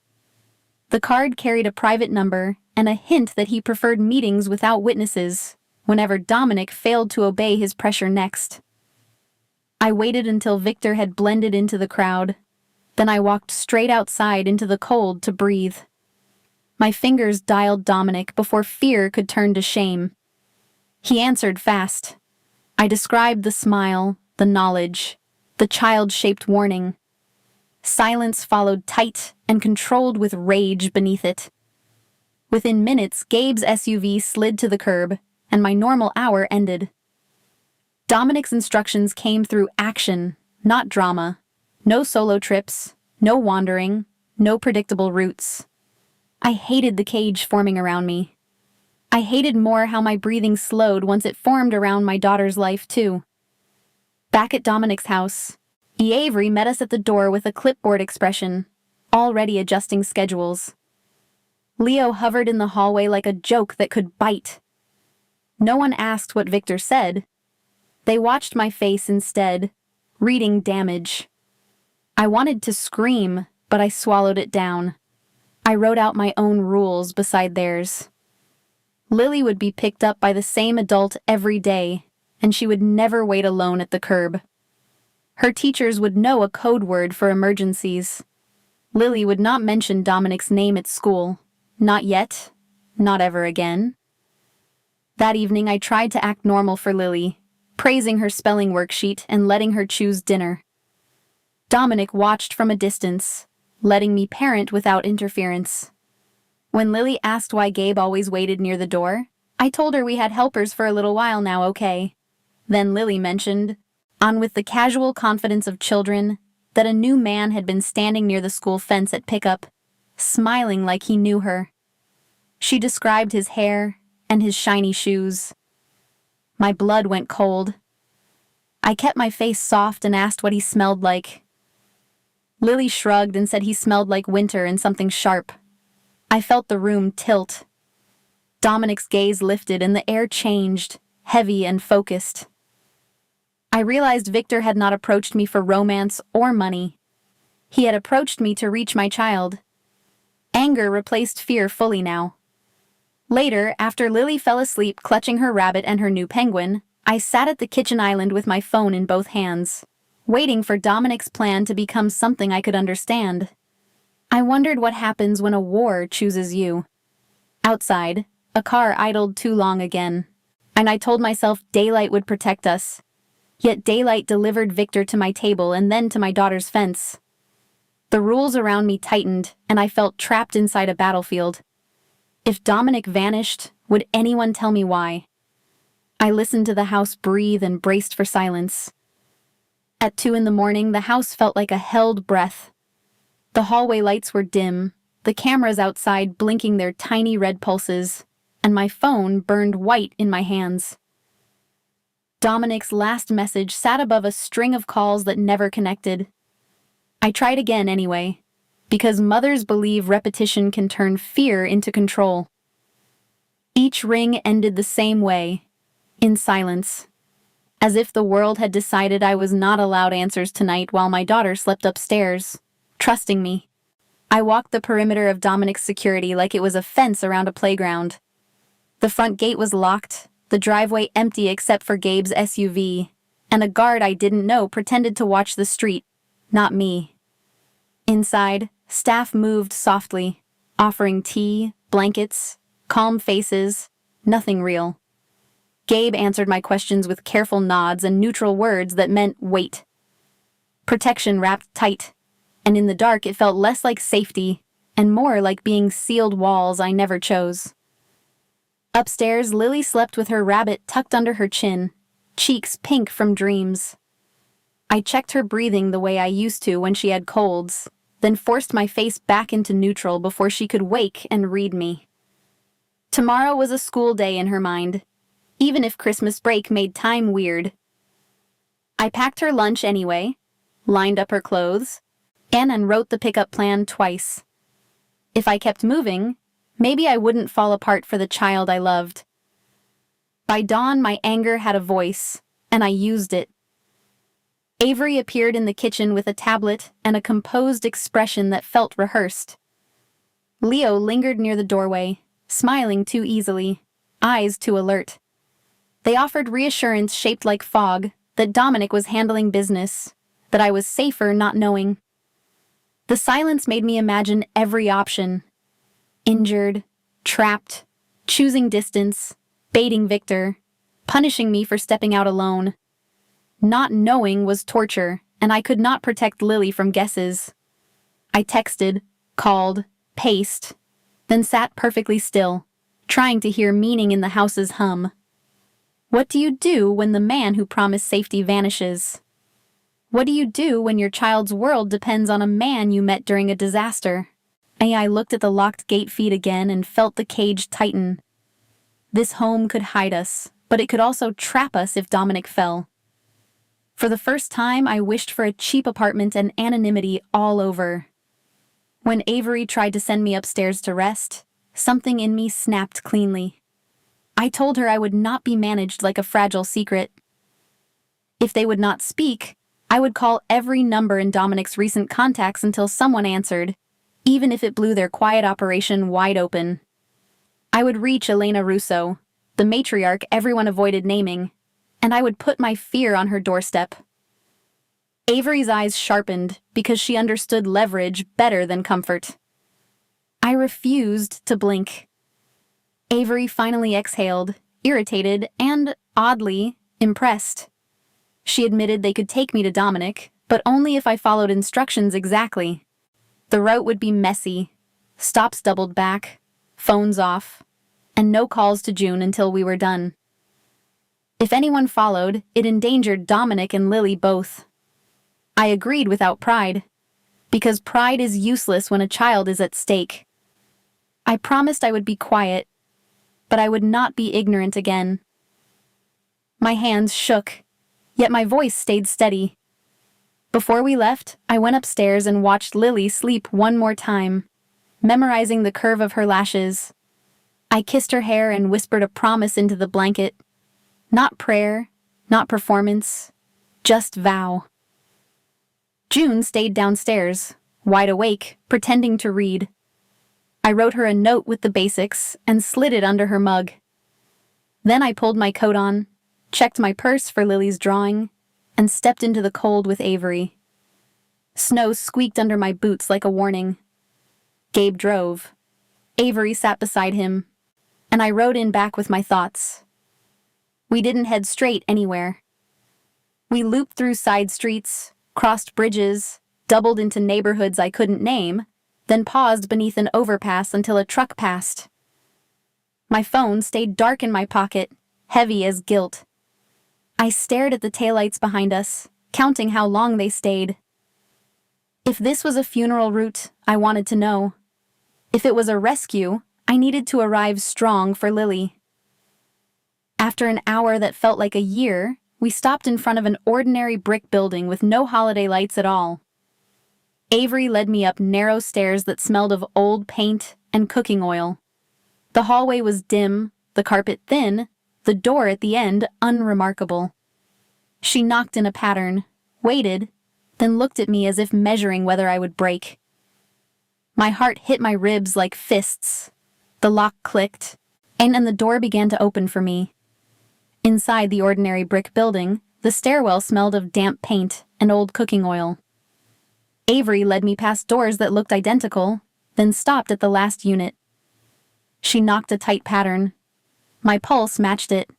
The card carried a private number and a hint that he preferred meetings without witnesses whenever Dominic failed to obey his pressure next. I waited until Victor had blended into the crowd. Then I walked straight outside into the cold to breathe. My fingers dialed Dominic before fear could turn to shame. He answered fast. I described the smile, the knowledge, the child-shaped warning. Silence followed tight and controlled with rage beneath it. Within minutes, Gabe's SUV slid to the curb, and my normal hour ended. Dominic's instructions came through action, not drama. No solo trips, no wandering, no predictable routes. I hated the cage forming around me. I hated more how my breathing slowed once it formed around my daughter's life, too. Back at Dominic's house, Avery met us at the door with a clipboard expression, already adjusting schedules. Leo hovered in the hallway like a joke that could bite. No one asked what Victor said. They watched my face instead, reading damage. I wanted to scream, but I swallowed it down. I wrote out my own rules beside theirs. Lily would be picked up by the same adult every day, and she would never wait alone at the curb. Her teachers would know a code word for emergencies. Lily would not mention Dominic's name at school. Not yet. Not ever again. That evening I tried to act normal for Lily, praising her spelling worksheet and letting her choose dinner. Dominic watched from a distance, letting me parent without interference. When Lily asked why Gabe always waited near the door, I told her we had helpers for a little while now, okay? Then Lily mentioned, on with the casual confidence of children, that a new man had been standing near the school fence at pickup, smiling like he knew her. She described his hair and his shiny shoes. My blood went cold. I kept my face soft and asked what he smelled like. Lily shrugged and said he smelled like winter and something sharp. I felt the room tilt. Dominic's gaze lifted and the air changed, heavy and focused. I realized Victor had not approached me for romance or money. He had approached me to reach my child. Anger replaced fear fully now. Later, after Lily fell asleep clutching her rabbit and her new penguin, I sat at the kitchen island with my phone in both hands, waiting for Dominic's plan to become something I could understand. I wondered what happens when a war chooses you. Outside, a car idled too long again, and I told myself daylight would protect us. Yet daylight delivered Victor to my table and then to my daughter's fence. The rules around me tightened, and I felt trapped inside a battlefield. If Dominic vanished, would anyone tell me why? I listened to the house breathe and braced for silence. At 2 a.m, the house felt like a held breath. The hallway lights were dim, the cameras outside blinking their tiny red pulses, and my phone burned white in my hands. Dominic's last message sat above a string of calls that never connected. I tried again anyway, because mothers believe repetition can turn fear into control. Each ring ended the same way, in silence, as if the world had decided I was not allowed answers tonight while my daughter slept upstairs, trusting me. I walked the perimeter of Dominic's security like it was a fence around a playground. The front gate was locked, the driveway empty except for Gabe's SUV, and a guard I didn't know pretended to watch the street, not me. Inside, staff moved softly, offering tea, blankets, calm faces, nothing real. Gabe answered my questions with careful nods and neutral words that meant wait. Protection wrapped tight, and in the dark it felt less like safety and more like being sealed walls I never chose. Upstairs, Lily slept with her rabbit tucked under her chin, cheeks pink from dreams. I checked her breathing the way I used to when she had colds, then forced my face back into neutral before she could wake and read me. Tomorrow was a school day in her mind, even if Christmas break made time weird. I packed her lunch anyway, lined up her clothes, and wrote the pickup plan twice. If I kept moving, maybe I wouldn't fall apart for the child I loved. By dawn, my anger had a voice, and I used it. Avery appeared in the kitchen with a tablet and a composed expression that felt rehearsed. Leo lingered near the doorway, smiling too easily, eyes too alert. They offered reassurance shaped like fog, that Dominic was handling business, that I was safer not knowing. The silence made me imagine every option. Injured, trapped, choosing distance, baiting Victor, punishing me for stepping out alone. Not knowing was torture, and I could not protect Lily from guesses. I texted, called, paced, then sat perfectly still, trying to hear meaning in the house's hum. What do you do when the man who promised safety vanishes? What do you do when your child's world depends on a man you met during a disaster? I looked at the locked gate feed again and felt the cage tighten. This home could hide us, but it could also trap us if Dominic fell. For the first time, I wished for a cheap apartment and anonymity all over. When Avery tried to send me upstairs to rest, something in me snapped cleanly. I told her I would not be managed like a fragile secret. If they would not speak, I would call every number in Dominic's recent contacts until someone answered, even if it blew their quiet operation wide open. I would reach Elena Russo, the matriarch everyone avoided naming, and I would put my fear on her doorstep. Avery's eyes sharpened because she understood leverage better than comfort. I refused to blink. Avery finally exhaled, irritated and, oddly, impressed. She admitted they could take me to Dominic, but only if I followed instructions exactly. The route would be messy, stops doubled back, phones off, and no calls to June until we were done. If anyone followed, it endangered Dominic and Lily both. I agreed without pride, because pride is useless when a child is at stake. I promised I would be quiet, but I would not be ignorant again. My hands shook, yet my voice stayed steady. Before we left, I went upstairs and watched Lily sleep one more time, memorizing the curve of her lashes. I kissed her hair and whispered a promise into the blanket. Not prayer, not performance, just vow. June stayed downstairs, wide awake, pretending to read. I wrote her a note with the basics and slid it under her mug. Then I pulled my coat on, checked my purse for Lily's drawing, and stepped into the cold with Avery. Snow squeaked under my boots like a warning. Gabe drove. Avery sat beside him, and I rode in back with my thoughts. We didn't head straight anywhere. We looped through side streets, crossed bridges, doubled into neighborhoods I couldn't name, then paused beneath an overpass until a truck passed. My phone stayed dark in my pocket, heavy as guilt. I stared at the taillights behind us, counting how long they stayed. If this was a funeral route, I wanted to know. If it was a rescue, I needed to arrive strong for Lily. After an hour that felt like a year, we stopped in front of an ordinary brick building with no holiday lights at all. Avery led me up narrow stairs that smelled of old paint and cooking oil. The hallway was dim, the carpet thin, the door at the end unremarkable. She knocked in a pattern, waited, then looked at me as if measuring whether I would break. My heart hit my ribs like fists. The lock clicked, and the door began to open for me. Inside the ordinary brick building, the stairwell smelled of damp paint and old cooking oil. Avery led me past doors that looked identical, then stopped at the last unit. She knocked a tight pattern. My pulse matched it.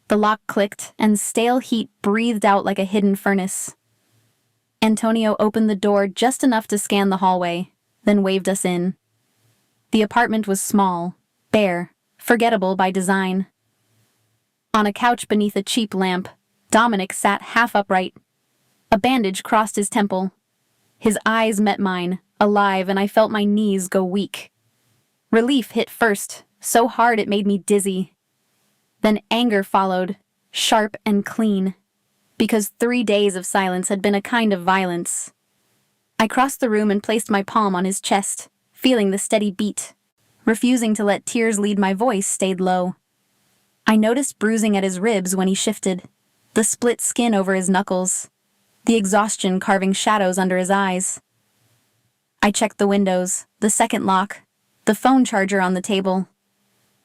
The lock clicked, and stale heat breathed out like a hidden furnace. Antonio opened the door just enough to scan the hallway, then waved us in. The apartment was small, bare, forgettable by design. On a couch beneath a cheap lamp, Dominic sat half upright. A bandage crossed his temple. His eyes met mine, alive, and I felt my knees go weak. Relief hit first, so hard it made me dizzy. Then anger followed, sharp and clean, because 3 days of silence had been a kind of violence. I crossed the room and placed my palm on his chest, feeling the steady beat. Refusing to let tears lead, my voice stayed low. I noticed bruising at his ribs when he shifted, the split skin over his knuckles, the exhaustion carving shadows under his eyes. I checked the windows, the second lock, the phone charger on the table.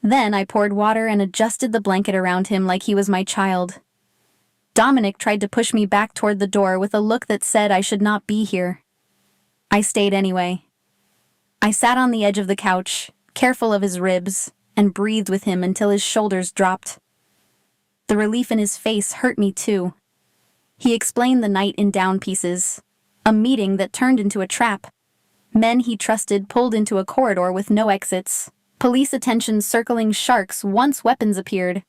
Then I poured water and adjusted the blanket around him like he was my child. Dominic tried to push me back toward the door with a look that said I should not be here. I stayed anyway. I sat on the edge of the couch, careful of his ribs, and breathed with him until his shoulders dropped. The relief in his face hurt me too. He explained the night in down pieces, a meeting that turned into a trap. Men he trusted pulled into a corridor with no exits, police attention circling sharks once weapons appeared.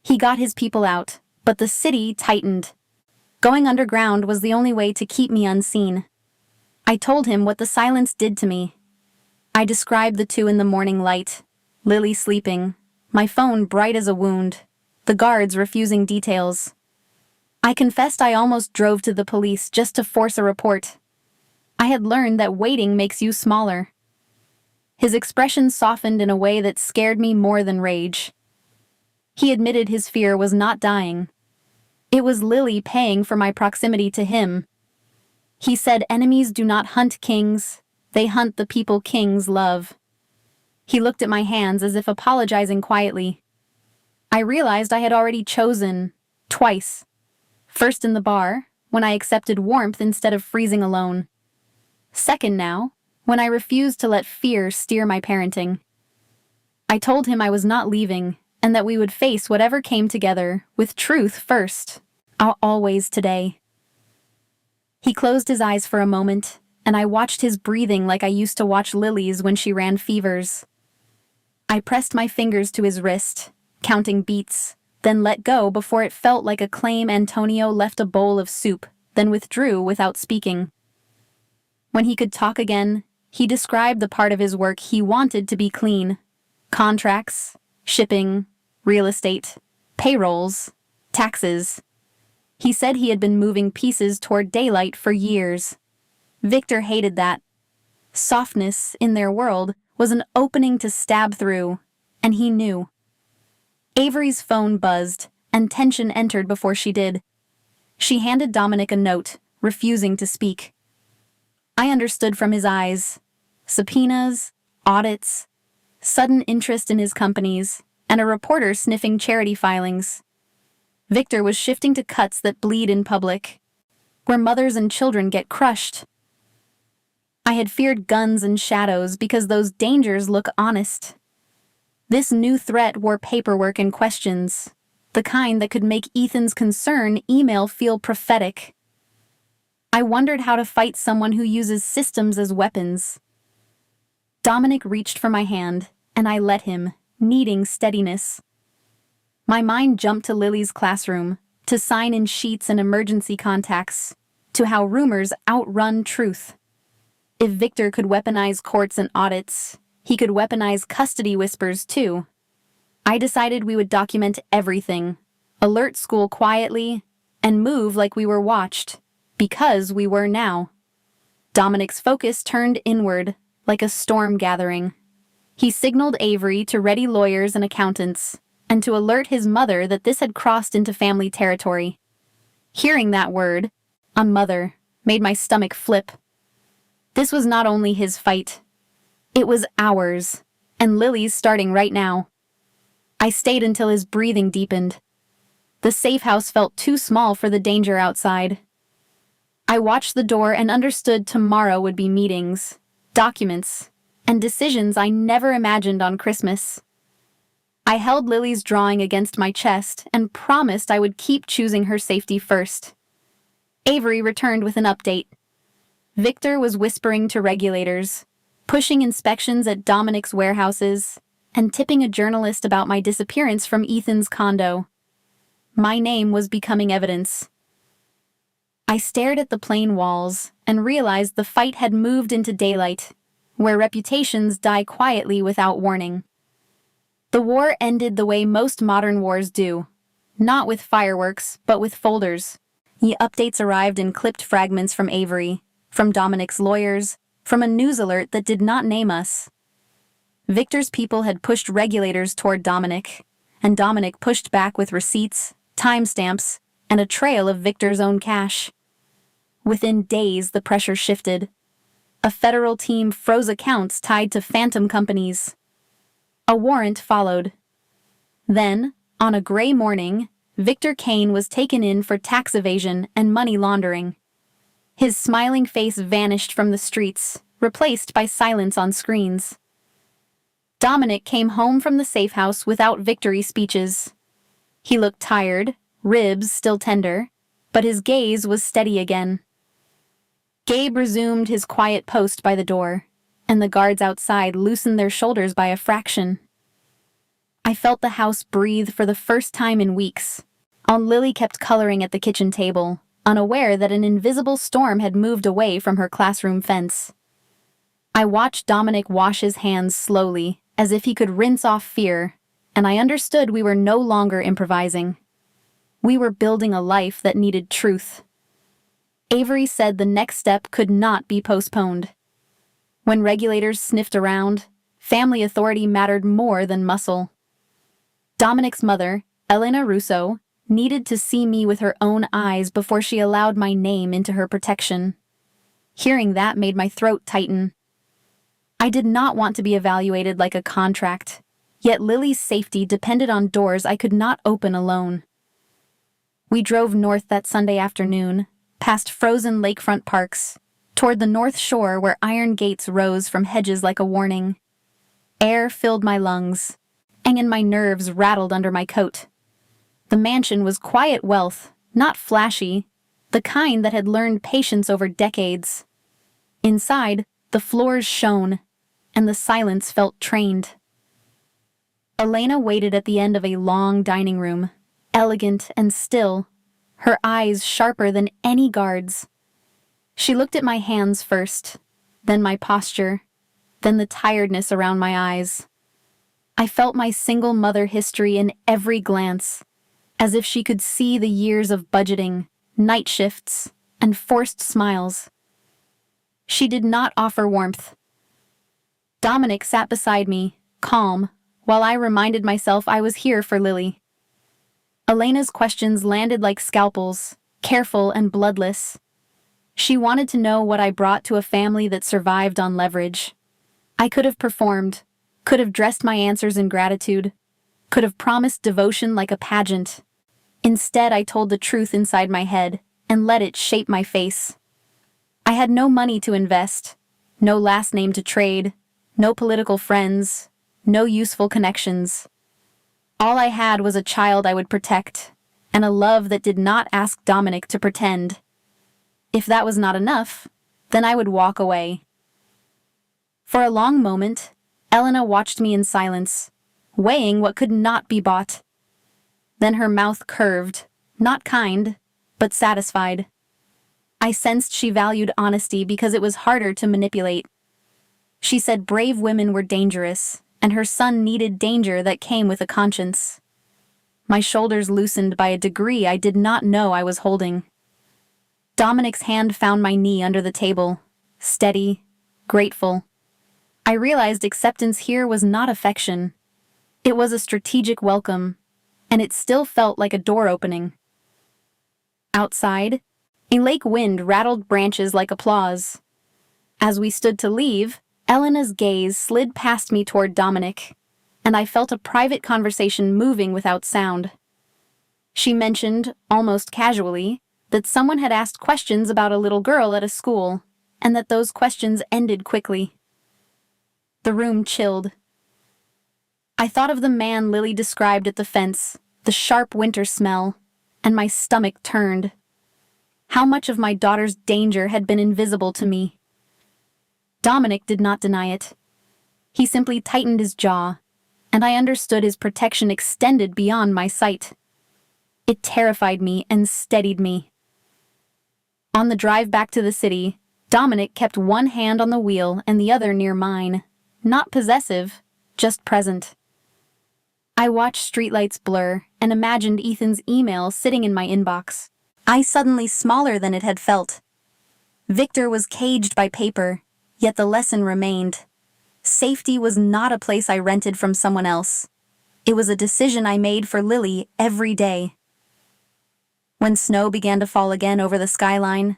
He got his people out, but the city tightened. Going underground was the only way to keep me unseen. I told him what the silence did to me. I described the 2 in the morning light, Lily sleeping, my phone bright as a wound, the guards refusing details. I confessed I almost drove to the police just to force a report. I had learned that waiting makes you smaller. His expression softened in a way that scared me more than rage. He admitted his fear was not dying. It was Lily paying for my proximity to him. He said enemies do not hunt kings, they hunt the people kings love. He looked at my hands as if apologizing quietly. I realized I had already chosen, twice. First in the bar, when I accepted warmth instead of freezing alone. Second now, when I refused to let fear steer my parenting. I told him I was not leaving, and that we would face whatever came together, with truth first. Always today. He closed his eyes for a moment, and I watched his breathing like I used to watch Lily's when she ran fevers. I pressed my fingers to his wrist, counting beats, then let go before it felt like a claim Antonio left a bowl of soup, then withdrew without speaking. When he could talk again, he described the part of his work he wanted to be clean. Contracts, shipping, real estate, payrolls, taxes. He said he had been moving pieces toward daylight for years. Victor hated that. Softness, in their world, was an opening to stab through, and he knew. Avery's phone buzzed, and tension entered before she did. She handed Dominic a note, refusing to speak. I understood from his eyes. Subpoenas, audits, sudden interest in his companies, and a reporter sniffing charity filings. Victor was shifting to cuts that bleed in public, where mothers and children get crushed. I had feared guns and shadows because those dangers look honest. This new threat wore paperwork and questions, the kind that could make Ethan's concern email feel prophetic. I wondered how to fight someone who uses systems as weapons. Dominic reached for my hand, and I let him, needing steadiness. My mind jumped to Lily's classroom, to sign-in sheets and emergency contacts, to how rumors outrun truth. If Victor could weaponize courts and audits, he could weaponize custody whispers too. I decided we would document everything, alert school quietly, and move like we were watched, because we were now. Dominic's focus turned inward, like a storm gathering. He signaled Avery to ready lawyers and accountants, and to alert his mother that this had crossed into family territory. Hearing that word, a mother, made my stomach flip. This was not only his fight. It was ours, and Lily's starting right now. I stayed until his breathing deepened. The safe house felt too small for the danger outside. I watched the door and understood tomorrow would be meetings, documents, and decisions I never imagined on Christmas. I held Lily's drawing against my chest and promised I would keep choosing her safety first. Avery returned with an update. Victor was whispering to regulators, pushing inspections at Dominic's warehouses, and tipping a journalist about my disappearance from Ethan's condo. My name was becoming evidence. I stared at the plain walls and realized the fight had moved into daylight, where reputations die quietly without warning. The war ended the way most modern wars do, not with fireworks, but with folders. The updates arrived in clipped fragments from Avery, from Dominic's lawyers, from a news alert that did not name us. Victor's people had pushed regulators toward Dominic, and Dominic pushed back with receipts, timestamps, and a trail of Victor's own cash. Within days, the pressure shifted. A federal team froze accounts tied to phantom companies. A warrant followed. Then, on a gray morning, Victor Kane was taken in for tax evasion and money laundering. His smiling face vanished from the streets, replaced by silence on screens. Dominic came home from the safe house without victory speeches. He looked tired, ribs still tender, but his gaze was steady again. Gabe resumed his quiet post by the door, and the guards outside loosened their shoulders by a fraction. I felt the house breathe for the first time in weeks. Aunt Lily kept coloring at the kitchen table, unaware that an invisible storm had moved away from her classroom fence. I watched Dominic wash his hands slowly, as if he could rinse off fear, and I understood we were no longer improvising. We were building a life that needed truth. Avery said the next step could not be postponed. When regulators sniffed around, family authority mattered more than muscle. Dominic's mother, Elena Russo, needed to see me with her own eyes before she allowed my name into her protection. Hearing that made my throat tighten. I did not want to be evaluated like a contract, yet Lily's safety depended on doors I could not open alone. We drove north that Sunday afternoon, past frozen lakefront parks, toward the North Shore where iron gates rose from hedges like a warning. Air filled my lungs, and my nerves rattled under my coat. The mansion was quiet wealth, not flashy, the kind that had learned patience over decades. Inside, the floors shone, and the silence felt trained. Elena waited at the end of a long dining room, elegant and still, her eyes sharper than any guard's. She looked at my hands first, then my posture, then the tiredness around my eyes. I felt my single mother history in every glance, as if she could see the years of budgeting, night shifts, and forced smiles. She did not offer warmth. Dominic sat beside me, calm, while I reminded myself I was here for Lily. Elena's questions landed like scalpels, careful and bloodless. She wanted to know what I brought to a family that survived on leverage. I could have performed, could have dressed my answers in gratitude, could have promised devotion like a pageant. Instead, I told the truth inside my head and let it shape my face. I had no money to invest, no last name to trade, no political friends, no useful connections. All I had was a child I would protect, and a love that did not ask Dominic to pretend. If that was not enough, then I would walk away. For a long moment, Elena watched me in silence, weighing what could not be bought. Then her mouth curved, not kind, but satisfied. I sensed she valued honesty because it was harder to manipulate. She said brave women were dangerous, and her son needed danger that came with a conscience. My shoulders loosened by a degree I did not know I was holding. Dominic's hand found my knee under the table, steady, grateful. I realized acceptance here was not affection. It was a strategic welcome, and it still felt like a door opening. Outside, a lake wind rattled branches like applause. As we stood to leave, Elena's gaze slid past me toward Dominic, and I felt a private conversation moving without sound. She mentioned, almost casually, that someone had asked questions about a little girl at a school, and that those questions ended quickly. The room chilled. I thought of the man Lily described at the fence, the sharp winter smell, and my stomach turned. How much of my daughter's danger had been invisible to me? Dominic did not deny it. He simply tightened his jaw, and I understood his protection extended beyond my sight. It terrified me and steadied me. On the drive back to the city, Dominic kept one hand on the wheel and the other near mine. Not possessive, just present. I watched streetlights blur and imagined Ethan's email sitting in my inbox. I suddenly smaller than it had felt. Victor was caged by paper, yet the lesson remained. Safety was not a place I rented from someone else. It was a decision I made for Lily every day. When snow began to fall again over the skyline,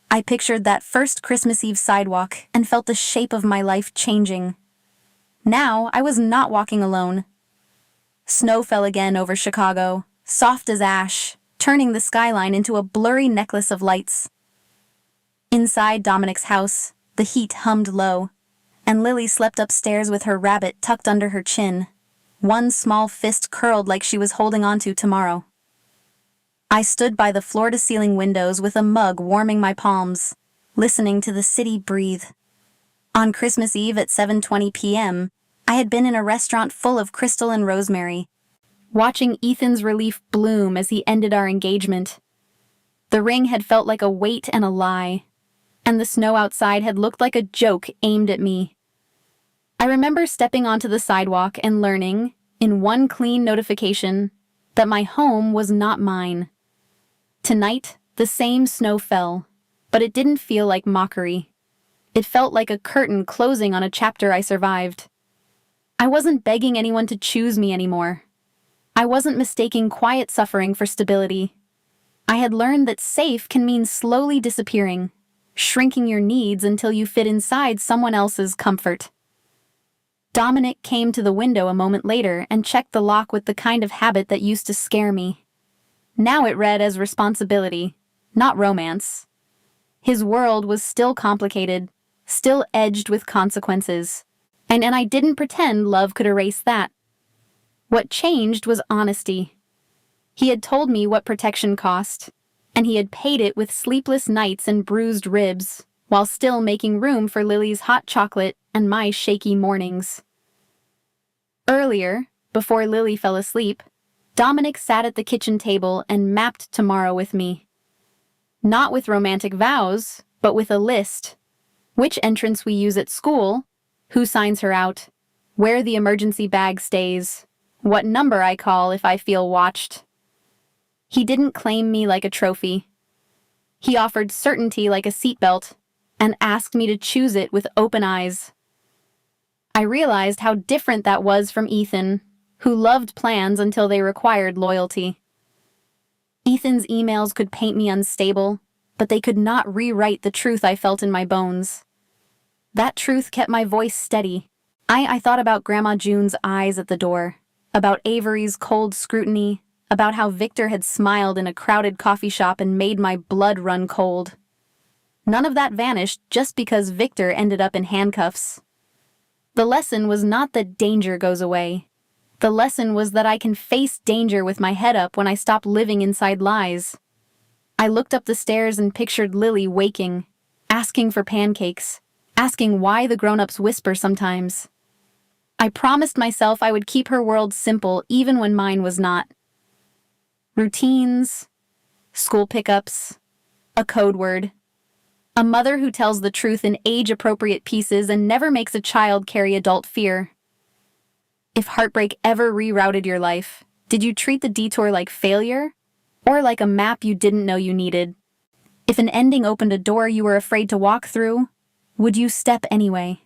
I pictured that first Christmas Eve sidewalk and felt the shape of my life changing. Now I was not walking alone. Snow fell again over Chicago, soft as ash, turning the skyline into a blurry necklace of lights. Inside Dominic's house, the heat hummed low, and Lily slept upstairs with her rabbit tucked under her chin, one small fist curled like she was holding on to tomorrow. I stood by the floor-to-ceiling windows with a mug warming my palms, listening to the city breathe. On Christmas Eve at 7:20 p.m., I had been in a restaurant full of Crystal and Rosemary, watching Ethan's relief bloom as he ended our engagement. The ring had felt like a weight and a lie, and the snow outside had looked like a joke aimed at me. I remember stepping onto the sidewalk and learning, in one clean notification, that my home was not mine. Tonight, the same snow fell, but it didn't feel like mockery. It felt like a curtain closing on a chapter I survived. I wasn't begging anyone to choose me anymore. I wasn't mistaking quiet suffering for stability. I had learned that safe can mean slowly disappearing, shrinking your needs until you fit inside someone else's comfort. Dominic came to the window a moment later and checked the lock with the kind of habit that used to scare me. Now it read as responsibility, not romance. His world was still complicated, still edged with consequences. And I didn't pretend love could erase that. What changed was honesty. He had told me what protection cost, and he had paid it with sleepless nights and bruised ribs, while still making room for Lily's hot chocolate and my shaky mornings. Earlier, before Lily fell asleep, Dominic sat at the kitchen table and mapped tomorrow with me. Not with romantic vows, but with a list. Which entrance we use at school, who signs her out, where the emergency bag stays, what number I call if I feel watched. He didn't claim me like a trophy. He offered certainty like a seatbelt and asked me to choose it with open eyes. I realized how different that was from Ethan, who loved plans until they required loyalty. Ethan's emails could paint me unstable, but they could not rewrite the truth I felt in my bones. That truth kept my voice steady. I thought about Grandma June's eyes at the door, about Avery's cold scrutiny, about how Victor had smiled in a crowded coffee shop and made my blood run cold. None of that vanished just because Victor ended up in handcuffs. The lesson was not that danger goes away. The lesson was that I can face danger with my head up when I stop living inside lies. I looked up the stairs and pictured Lily waking, asking for pancakes, asking why the grown-ups whisper sometimes. I promised myself I would keep her world simple even when mine was not. Routines, school pickups, a code word, A mother who tells the truth in age-appropriate pieces and never makes a child carry adult fear. If heartbreak ever rerouted your life, did you treat the detour like failure? Or like a map you didn't know you needed? If an ending opened a door you were afraid to walk through, would you step anyway?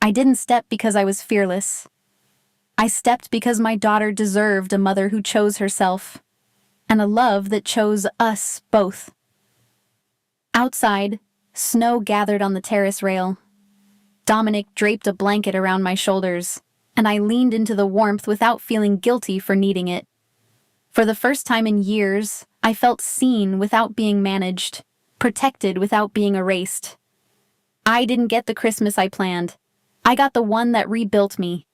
I didn't step because I was fearless. I stepped because my daughter deserved a mother who chose herself, and a love that chose us both. Outside, snow gathered on the terrace rail. Dominic draped a blanket around my shoulders, and I leaned into the warmth without feeling guilty for needing it. For the first time in years, I felt seen without being managed, protected without being erased. I didn't get the Christmas I planned. I got the one that rebuilt me.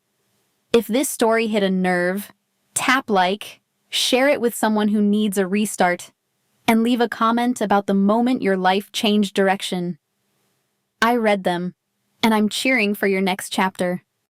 If this story hit a nerve, tap like, share it with someone who needs a restart, and leave a comment about the moment your life changed direction. I read them, and I'm cheering for your next chapter.